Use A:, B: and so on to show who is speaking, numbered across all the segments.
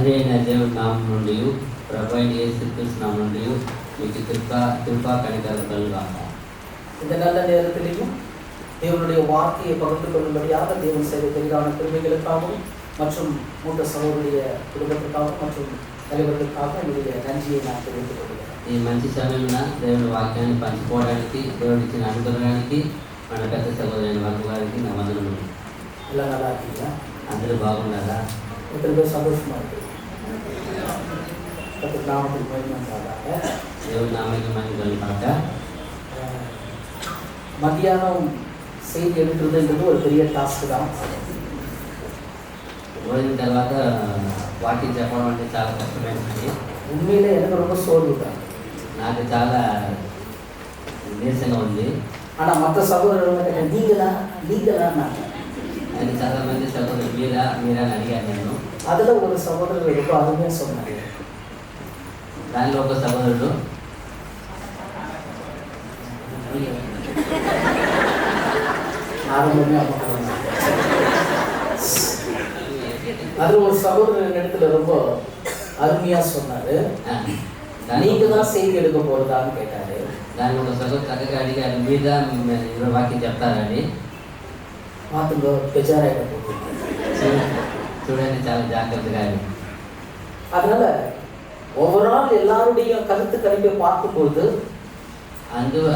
A: తండ్రి అయిన దేవుడి నామం నుండి ప్రభు అయిన యేసుక్రీస్తు నామం నుండి మీకు கிருபா கனிகரம் கல்காக.
B: இந்த நல்ல நேரத்திலேயும் தேவனுடைய வார்த்தையை பகிர்ந்து கொள்ளும்படியாக தேவன் செய்த பெரிதான பெருமைகளுக்காகவும் மற்றும் மூத்த சகோதரிய குடும்பத்திற்காகவும் மற்றும் தலைவர்களுக்காக என்னுடைய நன்றியை நான் தெரிவித்துக் கொள்கிறேன்.
A: ఈ మంచి సమయంలో దేవుని వాక్యాన్ని పంచుకోవడానికి దేవుడి ఇచ్చిన అనుగ్రహానికి మన పెద్ద సహోదరుని వర్గ వారికి నా వందనములు.
B: எல்லாம் நல்லா இருக்கீங்களா?
A: అందరూ బాగున్నారా?
B: எத்தனை பேர் சந்தோஷமா இருக்கு? நாமத்துக்கு மகிமையாக
A: దేవుడి నామానికి మహిమ కలుగుగాక.
B: மத்தியானம் செய்தி எடுக்கிறதுன்றது ஒரு பெரிய டாஸ்க் தான்.
A: పోయిన తర్వాత వాక్యం చెప్పడం అంటే చాలా కష్టమైన పని.
B: உண்மையிலே எனக்கு ரொம்ப சோர்வு தான்.
A: నాకు చాలా నీరసంగా ఉంది.
B: ஆனால் மற்ற சகோதரர்கள் நீங்களா
A: అది చాలా మంది సహోదరులు మీరా అని అడిగాను నేను.
B: அதில் ஒரு சகோதரர் ரொம்ப அருமையாக சொன்னாங்க.
A: దానిలో ఒక సహోదరుడు
B: ஆரம்பமே அது ஒரு சகோதரர் இடத்துல ரொம்ப அருமையா சொன்னாரு. நீங்க தான் செய்தி எடுக்க போறதான்னு கேட்டாரு.
A: దాని ఒక సగం చక్కగా అడిగారు, మీద వాక్యం చెప్తారని.
B: మాతో బెజారైన
A: చూడండి, చాలా జాగ్రత్తగా.
B: அதனால ஓவரால் எல்லாருடைய கருத்து கணிப்பை பார்க்கும்போது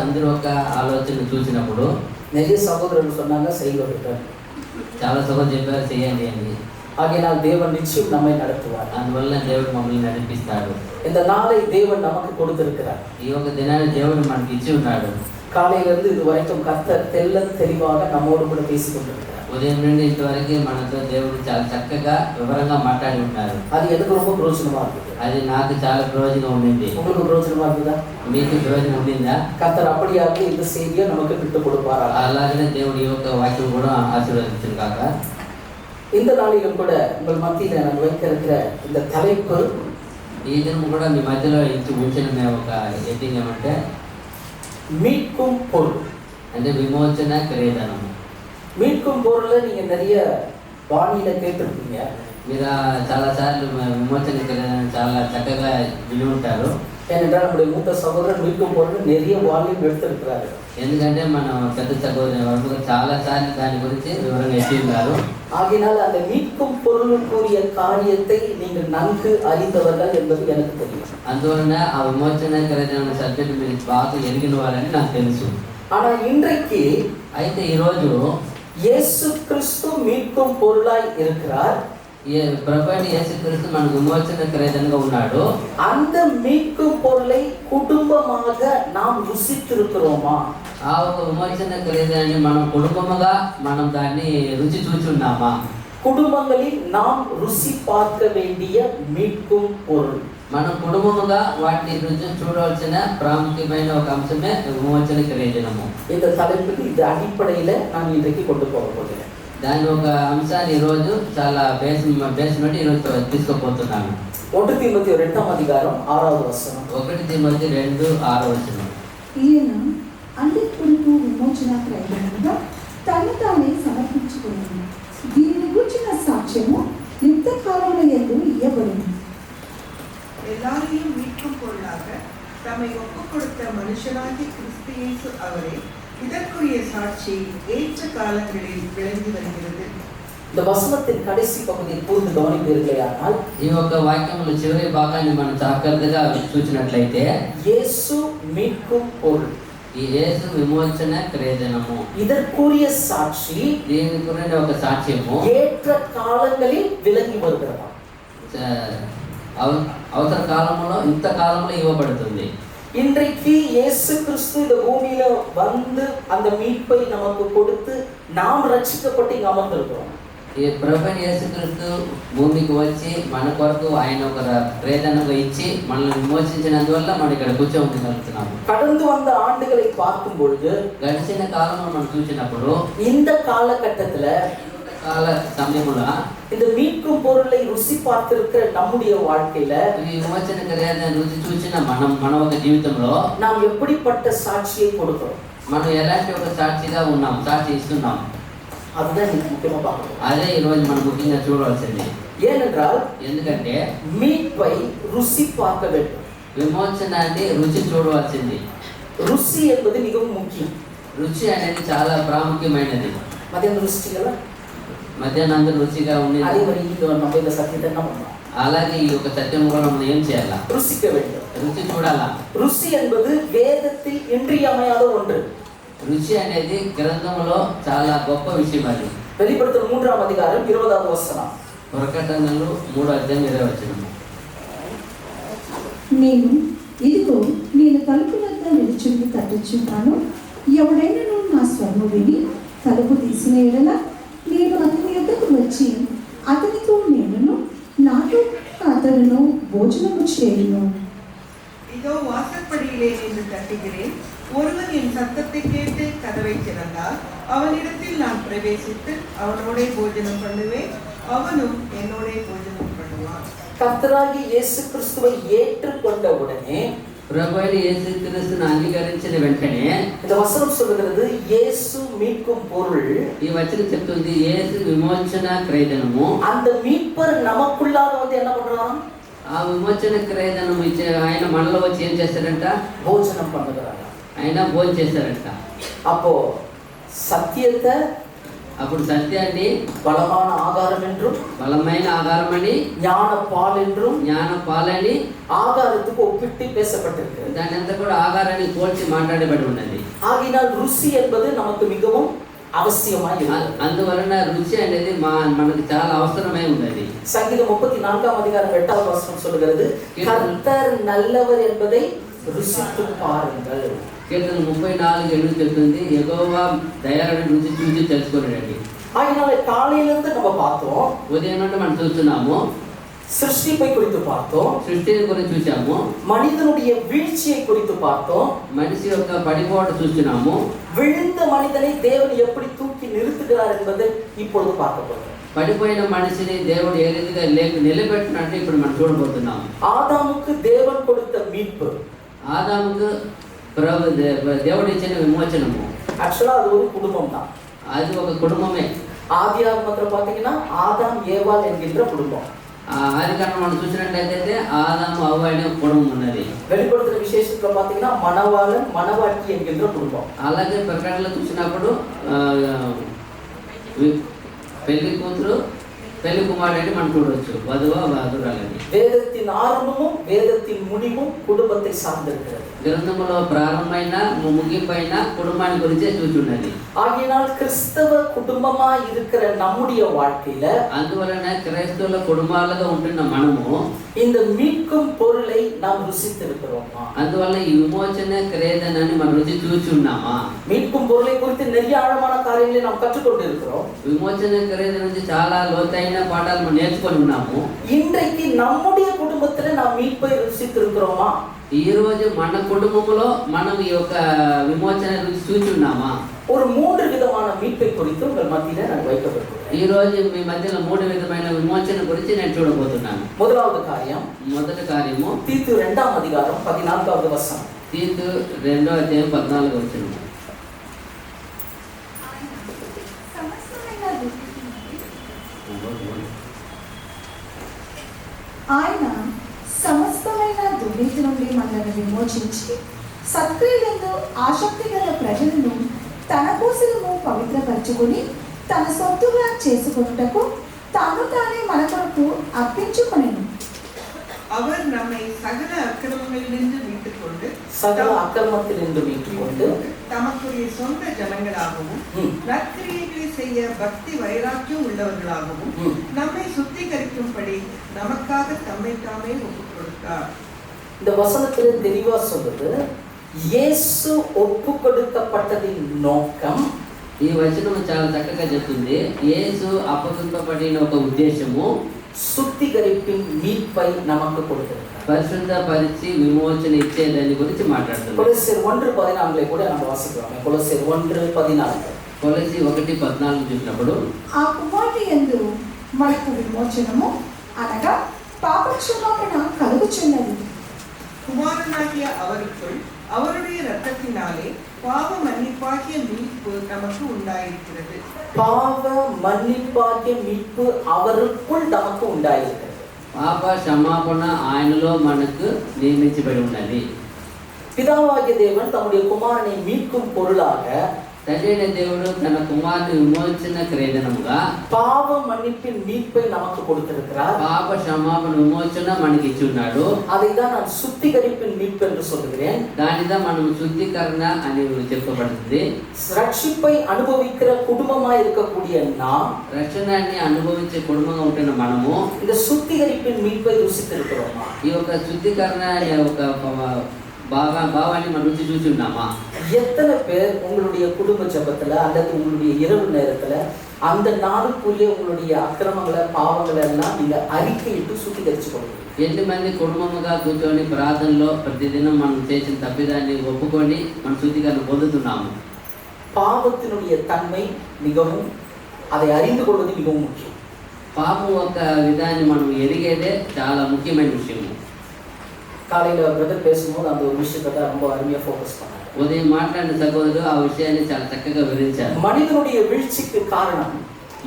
A: అందరూ ఒక ఆలోచన చూసినప్పుడు
B: நிறைய சகோதரர்கள் சொன்னாங்க செய்வது.
A: చాలా సగం చెప్పారు చేయండి అని.
B: ஆகையினால் தேவன் நிச்சயம் நம்மை நடத்துவார்.
A: అందువల్ల దేవుడు మమ్మల్ని నడిపిస్తాడు.
B: இந்த நாளை தேவன் நமக்கு கொடுத்திருக்கிறார்.
A: ఈ ఒక దినాన్ని దేవుడు మనకి ఇచ్చి ఉన్నాడు.
B: காலையிலிருந்து இது வரைக்கும் கர்த்தர் தெளிவாக நம்மோடு கூட பேசிக் கொண்டிருக்கிறார்.
A: ఉదయం నుండి ఇంతవరకు మనతో దేవుడు చాలా చక్కగా వివరంగా మాట్లాడి ఉన్నారు.
B: அது எனக்கு ரொம்ப பிரயோஜனமா இருக்குது.
A: అది నాకు చాలా ప్రయోజనం ఉండింది.
B: உங்களுக்கு பிரயோஜனமா இருக்குதா?
A: మీకు ప్రయోజనం ఉండిందా?
B: கர்த்தர் அப்படியாக இந்த செய்தியை நமக்கு விட்டுக் கொடுப்பாரா?
A: అలాగనే దేవుడి యొక్క వాక్యం కూడా ఆశీర్వదించును కాక.
B: இந்த நாளிலும் கூட உங்கள் மத்தியில் நான் வைக்க இருக்கிற இந்த தலைப்பு,
A: ఈ దినం కూడా మీ మధ్యలో ఉంచిన ఒక హెడ్డింగ్ ఏమంటే
B: மீட்கும் பொருள்.
A: అంటే విమోచన క్రయధనము.
B: மீட்கும் பொருளை நீங்க நிறைய பாணியில கேட்டிருப்பீங்க.
A: మీరు చాలాసార్లు విమోచన క్రయధనం చాలా చక్కగా విని ఉంటారు.
B: ஏனென்றால் நம்முடைய மூத்த சகோதரர் மீட்கும் பொருள் நிறைய வால்யூம் எடுத்திருக்கிறாரு.
A: ఎందుకంటే మన పెద్ద సహోదరుని వరకు చాలా సార్లు దాని గురించి వివరంగా ఎత్తి ఉన్నారు.
B: ஆகினால் அந்த மீட்கும் பொருளுக்குரிய காரியத்தை நீங்கள் நன்கு அறிந்தவர்கள் என்பது எனக்கு தெரியும்.
A: అందువలన ఆ విమోచన క్రయధనం సబ్జెక్ట్ మీరు బాగా ఎరిగిన వారని నాకు తెలుసు.
B: ஆனால் இன்றைக்கு
A: అయితే ఈరోజు
B: இயேசு கிறிஸ்து மீட்கும் பொருளாய் இருக்கிறார்.
A: ప్రభువైన యేసుక్రీస్తు మన విమోచన క్రయధనంగా ఉన్నాడు.
B: அந்த மீட்கும் பொருளை குடும்பமாக நாம் ருசித்திருக்கிறோமா?
A: ఆ ఒక విమోచన క్రయధనాన్ని మనం కుటుంబముగా మనం దాన్ని రుచి చూచున్నామా?
B: குடும்பங்களில் நாம் ருசி பார்க்க வேண்டிய மீட்கும் பொருள்.
A: మనం కుటుంబముగా వాటిని రుచి చూడవలసిన ప్రాముఖ్యమైన ఒక అంశమే విమోచన క్రయధనము.
B: இந்த தலைப்புக்கு இது அடிப்படையில நான் இன்றைக்கு கொண்டு போக போகிறேன்.
A: దాని ఒక అంశాన్ని ఈరోజు చాలా బేస్ నుండి ఈరోజు తీసుకుపోతున్నాను.
B: 1 தீமோத்தேயு 2ஆம் அதிகாரம் 6வது வசனம்.
A: 1 తిమోతి 2:6 వచనం.
C: ఈయన అన్నిటికీ విమోచన క్రయధనముగా తను తానే సమర్పించుకున్నాడు. దీనిని గూర్చిన సాక్ష్యము యుక్త కాలముల యందు ఇయ్యబడును.
D: எல்லாரையும் மீட்கும் பொருளாக தம்மை ஒப்புக் கொடுத்த மனுஷனாகிய கிறிஸ்து இயேசு அவரே இதற்குரிய சாட்சி ஏற்ற காலங்களில் விளங்கி வருகிறது.
B: இந்த வசனத்தின் கடைசி பகுதியை கூர்ந்து கவனிப்பீர்களேயானால்,
A: ఈ యొక్క వాక్యముల చివరి భాగాన్ని మనం జాగ్రత్తగా చూసినట్లయితే
B: இயேசு மீட்கும் பொருள்,
A: ఈ యేసు విమోచన క్రయధనము,
B: இதற்குரிய சாட்சி
A: దీని గురించి ఒక సాక్ష్యము
B: ஏற்ற காலங்களில் விளங்கி வருகிறதா.
A: అవసర కాలంలో ఇంత కాలంలో ఇవ్వబడుతుంది.
B: இன்றைக்கு இயேசு கிறிஸ்து இந்த பூமியில வந்து அந்த மீட்பை நமக்கு கொடுத்து நாம் ரட்சிக்கப்பட்டு இங்க அமர்ந்திருக்கிறோம்.
A: ఈ ప్రభువైన యేసుక్రీస్తు భూమికి వచ్చి మన కొరకు ఆయన ఒక క్రయధనంగా ఇచ్చి మనల్ని విమోచించినందువల్ల మనం ఇక్కడ కూర్చోగలుగుతున్నాము.
B: கடந்து வந்த ஆண்டுகளை பார்க்கும் பொழுது,
A: గడిచిన కాలంలో మనం చూసినప్పుడు
B: இந்த காலகட்டத்துல
A: కాల సమయంలో
B: இந்த மீட்கும் பொருளை ருசி பார்த்திருக்கிற நம்முடைய வாழ்க்கையில
A: ఈ విమోచన క్రయధనం రుచి చూసిన మన ఒక జీవితంలో
B: நாம் எப்படிப்பட்ட சாட்சியை கொடுக்கிறோம்?
A: మనం ఎలాంటి ఒక సాక్షిగా ఉన్నాం, సాక్షి ఇస్తున్నాం.
B: அதுதான் இன்னைக்கு முக்கியமா பார்க்கணும்.
A: అదే ఈరోజు మనం ముఖ్యంగా చూడవలసింది.
B: ஏனென்றால்
A: ఎందుకంటే
B: மீட்பை ருசி பார்க்க வேண்டும்.
A: విమోచనాన్ని రుచి చూడవలసింది.
B: ருசி என்பது மிகவும் முக்கியம்.
A: రుచి అనేది చాలా ప్రాముఖ్యమైనది.
B: மத்தியான ருசிகள
A: మధ్యాహ్నం రుచిగా
B: அதே
A: ఉండేది.
B: மாதிரி இங்க நம்ம இந்த சத்தியத்தை என்ன பண்ணலாம்?
A: అలాగే ఈ యొక్క సత్యం కూడా మనం ఏం చేయాలా?
B: ருசிக்க வேண்டும்.
A: రుచి చూడాలా.
B: ருசி என்பது வேதத்தில் இன்றியமையாத ஒன்று.
A: రుచి అనేది గ్రంథంలో చాలా గొప్ప విషయం. అది
B: வெளிப்படுத்தல் 3ஆம் அதிகாரம் 20வது வசனம்.
A: ప్రకటనలు 3:20.
C: నేను తలుపు వద్ద నిలుచుండి తట్టుచున్నాను. ఎవడైనాను నా స్వరము విని తలుపు తీసిన ఎడల నేను అతని యొద్దకు వచ్చి అతనితో నేనును నాతో అతడును భోజనము చేయును.
D: இதோ வாசற்படியிலே நின்று தட்டுகிறேன். ஒருவன் என் சத்தத்தை கேட்டு கதவை திறந்தால் அவனிடத்தில் நான் பிரவேசித்து அவனோடே போஜனம் பண்ணுவேன், அவனும் என்னோடே போஜனம் பண்ணுவான்.
B: கர்த்தராகிய இயேசு கிறிஸ்துவை ஏற்றுக்கொண்ட உடனே,
A: ప్రభు అయిన యేసుక్రీస్తును అంగీకరించిన వెంటనే
B: இந்த வசனம் சொல்லுகிறது இயேசு மீட்கும் பொருள்.
A: ఈ వచనం చెప్తుంది యేసు విమోచన క్రయధనము.
B: அந்த மீட்பர் நமக்குள்ளாக வந்து என்ன பண்றாராம்?
A: ఆ విమోచన క్రయధనం ఇచ్చే ఆయన మనలో వచ్చి ఏం చేస్తాడంట?
B: భోజనం பண்ணுகிறாராம்.
A: ఆయన భోజనం చేస్తాడంట.
B: அப்போ సత్యத்தை,
A: అప్పుడు సత్యాన్ని
B: బలమైన ఆహారం என்றும்,
A: బలమైన ఆహారం అని,
B: ஞான பால் என்றும்,
A: జ్ఞాన పాలని
B: ஆகாரத்துக்கு ஒப்பிட்டு பேசப்பட்டிருக்கு.
A: దాని అంతా కూడా ఆహారాన్ని పోల్చి మాట్లాడబడి ఉన్నది.
B: ஆகினால் ருசி என்பது நமக்கு மிகவும் அவசியமாய் இருக்கிறது.
A: అందువలన రుచి అనేది మనకు చాలా అవసరమై ఉన్నది.
B: சங்கீதம் 34ஆம் அதிகாரம் 8வது வசனம் சொல்லுகிறது, கர்த்தர் நல்லவர் என்பதை ருசித்து பாருங்கள்.
A: కీర్తన 34:7 చెప్తుంది, యెహోవా దయాళుడని రుచి చూసి తెలుసుకొనండి.
B: ஆகினால காலையிலிருந்து நம்ம பார்த்தோம்,
A: ఉదయం నుండి మనం చూస్తున్నాము,
B: சிருஷ்டிப்பை குறித்து பார்த்தோம்,
A: సృష్టిని గురించి చూసాము,
B: மனிதனுடைய வீழ்ச்சியை குறித்து பார்த்தோம்,
A: మనిషి యొక్క పడిపోవట చూస్తున్నాము,
B: விழுந்த மனிதனை தேவன் எப்படி தூக்கி நிறுத்துகிறார் என்பதை இப்பொழுது பார்க்க போகிறோம்.
A: పడిపోయిన మనిషిని దేవుడు ఏ రీతిగా నిలబెట్టినట్టు ఇప్పుడు మనం చూడబోతున్నాం.
B: ஆதாமுக்கு தேவன் கொடுத்த மீட்பு,
A: ఆదాముకు దేవుడు ఇచ్చిన విమోచనము,
B: ஆக்சுவலா அது ஒரு குடும்பம் தான்.
A: అది ఒక కుటుంబమే.
B: ஆதியாகமத்துல பாத்தீங்கன்னா ஆதாம் ஏவாள் என்கின்ற குடும்பம்.
A: ఆది కారణం మనం చూసినట్లయితే ఆదాము అవ్వ అనే కుటుంబం ఉన్నది.
B: வெளிப்படுத்துற విశేషத்துல பாத்தீங்கன்னா மணவாளன் மணவாட்டி என்கின்ற குடும்பம்.
A: అలాగే ప్రకటనలో చూసినప్పుడు పెళ్లి కూతురు పెళ్లి కుమారుడు మనం చూడవచ్చు, వధువ వధురాలని.
B: வேதத்தின் ஆரம்பமும் வேதத்தின் முடிவும் குடும்பத்தை சார்ந்திருக்கிறது.
A: గ్రంథములో ప్రారంభమైన ముగింపైన కుటుంబాన్ని గురించే చూచున్నది.
B: ஆகினால் கிறிஸ்தவ குடும்பமா இருக்கிற நம்முடைய வாழ்க்கையில,
A: అందువలన క్రైస్తవుల కుటుంబాలుగా ఉంటున్న మనము
B: இந்த மீட்கும் பொருளை நாம் ருசித்திருக்கிறோமா?
A: అందువల్ల ఈ విమోచన క్రయధనాన్ని మనం రుచి చూచున్నామా?
B: மீட்கும் பொருளை குறித்து நிறைய ஆழமான காரியங்களை நாம் கற்றுக்கொண்டு இருக்கிறோம்.
A: విమోచన క్రయధనం నుంచి చాలా లోతైన పాఠాలు మనం నేర్చుకొని ఉన్నాము.
B: இன்றைக்கு நம்முடைய குடும்பத்துல நாம் மீட்பை ருசித்திருக்கிறோமா?
A: ఈ రోజు మన కుటుంబంలో మనం ఈ యొక్క విమోచన రుచి చూచున్నామా?
B: ஒரு 3 விதமான மீட்பை குறித்து உங்கள் மத்தியில நான் வைக்கப்படுகிறேன்.
A: ఈ రోజు మీ మధ్యలో 3 విధమైన విమోచన గురించి నేను చూడబోతున్నాను.
B: முதலாவது காரியம்,
A: మొదటి కార్యము
B: தீத்து 2ஆம் அதிகாரம் 14வது வசனம்.
A: తీతు 2:14.
C: ఆయన సమస్తమైన దుర్నీతి నుండి మనల్ని విమోచించి సత్క్రియలందు ఆసక్తి గల ప్రజలను తన కోసము పవిత్రపరచుకొని తన సొత్తుగా చేసుకొనుటకు తాను తానే మన కొరకు అర్పించుకొనెను.
D: அவர் நம்மை சகல அக்கிரமங்களிலிருந்து மீட்டுக்கொண்டு
B: சகல அக்கிரமத்திலிருந்து மீட்டுக்கொண்டு
D: தமக்குரிய சொந்த ஜனங்களாகவும் நற்கிரியைகளை செய்ய பக்தி வைராக்கியம் உள்ளவர்களாகவும் நம்மை சுத்திகரிக்கும்படி நமக்காக தம்மை தாமே ஒப்புக் கொடுத்தார்.
B: இந்த வசனத்துல தெளிவா சொல்லுது, இயேசு ஒப்பு கொடுக்கப்பட்டதின் நோக்கம்.
A: ఈ వచనం చాలా చక్కగా చెప్తుంది. యేసు అప్పగింపబడిన ఒక ఉద్దేశము
B: சுத்திகரிப்பின் மீட்பை நமக்கு கொடுக்கிறது.
A: పరిశుద్ధపరిచి విమోచన ఇచ్చే దాని గురించి మాట్లాడుతుంది.
B: கொலோசியர் 1:14 కూడా మనం వాసిద్దాం. కొలొస్సీయులు 1:14.
A: కొలొస్సీ 1:14 చూసినప్పుడు,
C: ఆ కుమారుని యందు మనకు విమోచనము అనగా పాప క్షమాపణ కలుగుచున్నది.
D: குமாரனாகிய அவருக்குள் அவருடைய இரத்தத்தினாலே பாவ மன்னிப்பாகிய மீட்பு நமக்கு உண்டாயிருக்கிறது.
B: பாவ மன்னிப்பாகிய மீட்பு அவருக்குள் நமக்கு உண்டாயிருக்கிறது.
A: పాప క్షమాపణ ఆయనలో మనకు నియమించబడి ఉన్నది.
B: பிதாவாகிய தேவன் தம்முடைய குமாரனை மீட்கும் பொருளாக
A: తండ్రి అయిన దేవుడు తన కుమారుని విమోచన క్రయధనముగా
B: பாவ மன்னிப்பின் மீட்பை நமக்கு கொடுத்திருக்கிறார்.
A: పాప క్షమాపణ విమోచన మనకి ఇచ్చి ఉన్నాడు.
B: அதை தான் நான் சுத்திகரிப்பின் மீட்பு என்று சொல்கிறேன்.
A: దానిదా మనం శుద్ధీకరణ అని చెప్పబడుతుంది.
B: ரட்சிப்பை அனுபவிக்கிற குடும்பமாய் இருக்கக்கூடிய நாம்
A: రక్షణాన్ని అనుభవించే కుటుంబంగా ఉంటున్న మనము
B: இந்த சுத்திகரிப்பின் மீட்பை ருசித்திருக்கிறோமா?
A: ఈ యొక్క శుద్ధీకరణ ఒక భావాన్ని మనం రుచి చూసి ఉన్నామా?
B: எத்தனை பேர் உங்களுடைய குடும்ப ஜெபத்துல அல்லது உங்களுடைய இரவு நேரத்துல அந்த நாளுக்குள்ளே உங்களுடைய அக்கிரமங்களை பாவங்களை எல்லாம் நீங்க அறிக்கையிட்டு சுத்திகரிச்சு கொள்ளுங்க.
A: ఎంతమంది కుటుంబముగా కూర్చొని ప్రార్థనలో ప్రతిదినం మనం చేసిన తప్పిదాన్ని ఒప్పుకొని మనం శుద్ధీకరణ పొందుతున్నాము.
B: பாவத்தினுடைய தன்மை மிகவும் அதை அறிந்து கொள்வது மிகவும் முக்கியம்.
A: పాపం యొక్క విధాన్ని మనం ఎరిగేదే చాలా ముఖ్యమైన విషయము.
B: காலையில பிரதர் பேசும்போது அந்த ஒரு விஷயத்தை தான் ரொம்ப அருமையா ஃபோக்கஸ் பண்ணாங்க.
A: ఉదయం మాట్లాడిన సహోదరుడు ఆ విషయాన్ని చాలా చక్కగా వివరించారు.
B: மனிதனுடைய வீழ்ச்சிக்கு காரணம்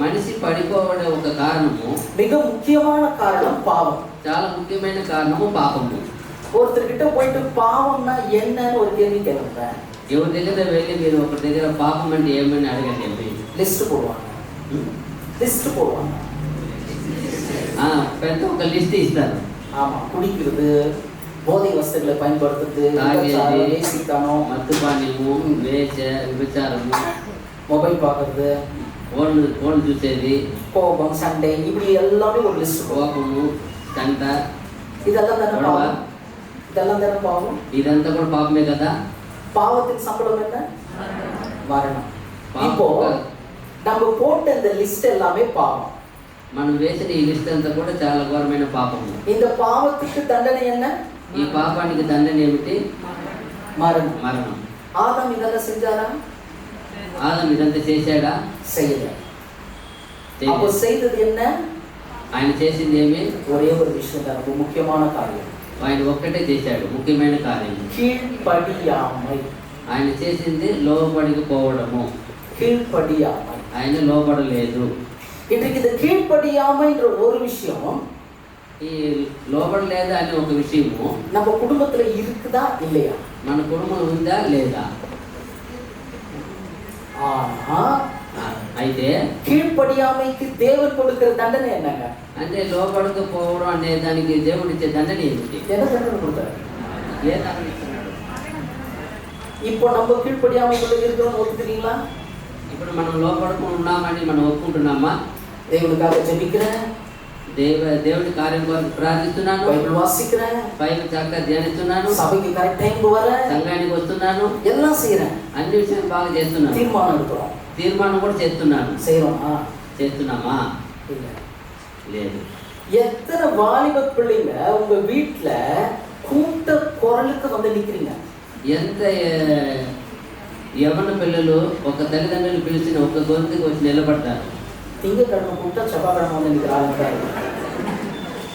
A: మనిషి పడిపోవడం ఒక కారణము,
B: மிக முக்கியமான காரணம் பாவம்.
A: చాలా ముఖ్యమైన కారణము పాపము.
B: ஒருத்தர்கிட்ட போயிட்டு பாவம்னா என்னன்னு ஒரு கேள்வி கேளுங்க.
A: ఎవరి దగ్గర వెళ్ళి మీరు ఒక దగ్గర పాపం అంటే ఏమని అడగండి.
B: லிஸ்ட் போடுவாங்க. லிஸ்ட் போடுவாங்க.
A: పెద్ద ఒక లిస్ట్ ఇస్తారు.
B: ஆமா, குடிக்கிறது, போதை வஸ்துக்களை பயன்படுத்துறது, வேசித்தனம்,
A: మద్యపానము, వేచ, విచారము,
B: மொபைல் பார்க்கறது,
A: ఫోన్ చూసేది,
B: கோபம், சண்டை, இப்படி எல்லாமே ஒரு லிஸ்ட்.
A: కోపము, తంట,
B: இதெல்லாம் தானே பாவம். இதெல்லாம் தானே பாவம்.
A: ఇదంతా కూడా పాపమే కదా.
B: பாவத்தின் சம்பளம் என்ன? மரணம். இப்போ நம்ம போட்ட இந்த லிஸ்ட் எல்லாமே பாவம்.
A: మనం వేసిన ఈ లిస్ట్ అంతా కూడా చాలా ఘోరమైన పాపము.
B: இந்த பாவத்துக்கு தண்டனை என்ன?
A: ఈ పాపానికి దండన ఏమిటి?
B: மரணம்.
A: మరణం.
B: ஆதாம் இதெல்லாம் செஞ்சாரா?
A: ఆదం ఇదంతా చేశాడా?
B: செய்யல. அப்போ செய்தது என்ன?
A: ఆయన చేసింది ఏమి?
B: ஒரே ஒரு விஷயம் தான், ரொம்ப முக்கியமான காரியம்.
A: ఆయన ఒక్కటే చేశాడు, ముఖ్యమైన కార్యం.
B: கீழ்ப்படியாமை.
A: ఆయన చేసింది లోబడిపోవడము.
B: கீழ்ப்படியாமை.
A: ఆయన లోబడలేదు.
B: இன்றைக்கு இந்த கீழ்ப்படியாமைன்ற ஒரு விஷயம்,
A: ఈ లోబడలేదు అనే ఒక విషయము
B: நம்ம குடும்பத்துல இருக்குதா இல்லையா?
A: మన కుటుంబం ఉందా లేదా?
B: ஆனா
A: అయితే
B: கீழ்ப்படியாமைக்கு தேவன் கொடுக்கிற தண்டனை என்னங்க?
A: అంటే లోబడకపోవడం అనే దానికి దేవుడు ఇచ్చే దండన ఏమిటి?
B: என்ன தண்டனை கொடுத்தாரு?
A: ఏ దండన ఇస్తున్నాడు?
B: இப்போ நம்ம கீழ்ப்படியாமைக்குள்ள இருக்கிறோம்னு ஒத்துக்கிறீங்களா?
A: ఇప్పుడు మనం లోపడుకుని ఉన్నామని మనం ఒప్పుకుంటున్నామా?
B: దేవుడిக்காக ஜெபிக்கிறேன்,
A: దేవుడి కార్యం కొరకు ప్రార్థిస్తున్నాను,
B: బైబిల్ వాసిக்கிறேன்,
A: బైబిల్ చక్కగా ధ్యానిస్తున్నాను,
B: சபைக்கு கரெக்ட் டைம்க்கு வரேன்,
A: సంఘానికి వస్తున్నాను,
B: எல்லாம் செய்யறேன்,
A: అన్ని విషయాలు బాగా చేస్తున్నాను,
B: தீர்மானம் எடுக்கிறோம்,
A: తీర్మానం కూడా చేస్తున్నాను.
B: செய்யறோமா?
A: చేస్తున్నామా?
B: இல்ல.
A: లేదు.
B: எத்தனை வாலிப பிள்ளைங்க உங்க வீட்டுல கூட்ட குரலுக்கு வந்து நிக்கிறீங்க?
A: ఎంత యవన పిల్లలు ఒక తల్లిదండ్రులు పిలిచిన ఒక గొంతుకు వచ్చి నిలబడతారు.
B: திங்கக்கிழமை கூப்பிட்டா செவ்வாய்க்கிழமை வந்து நிற்கிறாங்க.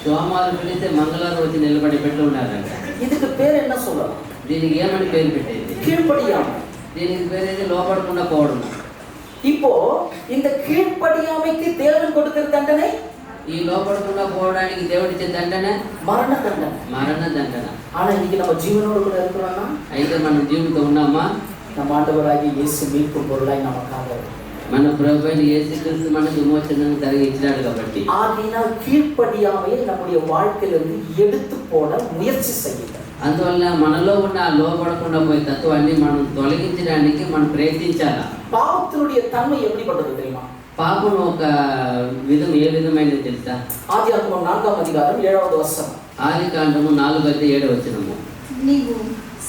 A: సోమవారం పిలిస్తే మంగళవారం వచ్చి నిలబడి పెట్టి ఉన్నారంట.
B: இதுக்கு பேர் என்ன சொல்லலாம்?
A: దీనికి ఏమని పేరు పెట్టేది?
B: கீழ்ப்படியாமை.
A: దీనికి పేరు లోపడకుండా పోవడం.
B: இப்போ இந்த கீழ்ப்படியாமைக்கு தேவன் கொடுக்கிற தண்டனை,
A: ఈ లోపడకుండా పోవడానికి దేవుడిచ్చే దండన
B: மரண தண்டனை.
A: మరణ దండన.
B: ஆனா இன்னைக்கு நம்ம ஜீவனோடு கூட இருக்கிறோம்னா,
A: అయితే మనం జీవితం ఉన్నామా?
B: நம்ம ஆண்டவராகிய இயேசு மீட்கும் பொருளாய் நமக்காக
A: మన ప్రభువైన యేసుక్రీస్తు మనకు విమోచనను కలిగించాడు కాబట్టి
B: ஆகினால் கீழ்ப்படியாமையை நம்முடைய வாழ்க்கையிலிருந்து எடுத்து போட முயற்சி செய்யுங்க.
A: అందువల్ల మనలో ఉన్న ఆ లోపడకుండా పోయే తత్వాన్ని మనం తొలగించడానికి మనం ప్రయత్నించాలి.
B: பாவத்தினுடைய தன்மை எப்படிப்பட்டது தெரியுமா?
A: పాపం ఒక విధం ఏ విధమైనది తెలుసా?
B: ஆதியாகமம் 4ஆம் அதிகாரம் 7வது వచనం.
A: ఆదికాండము 4:7
C: నీవు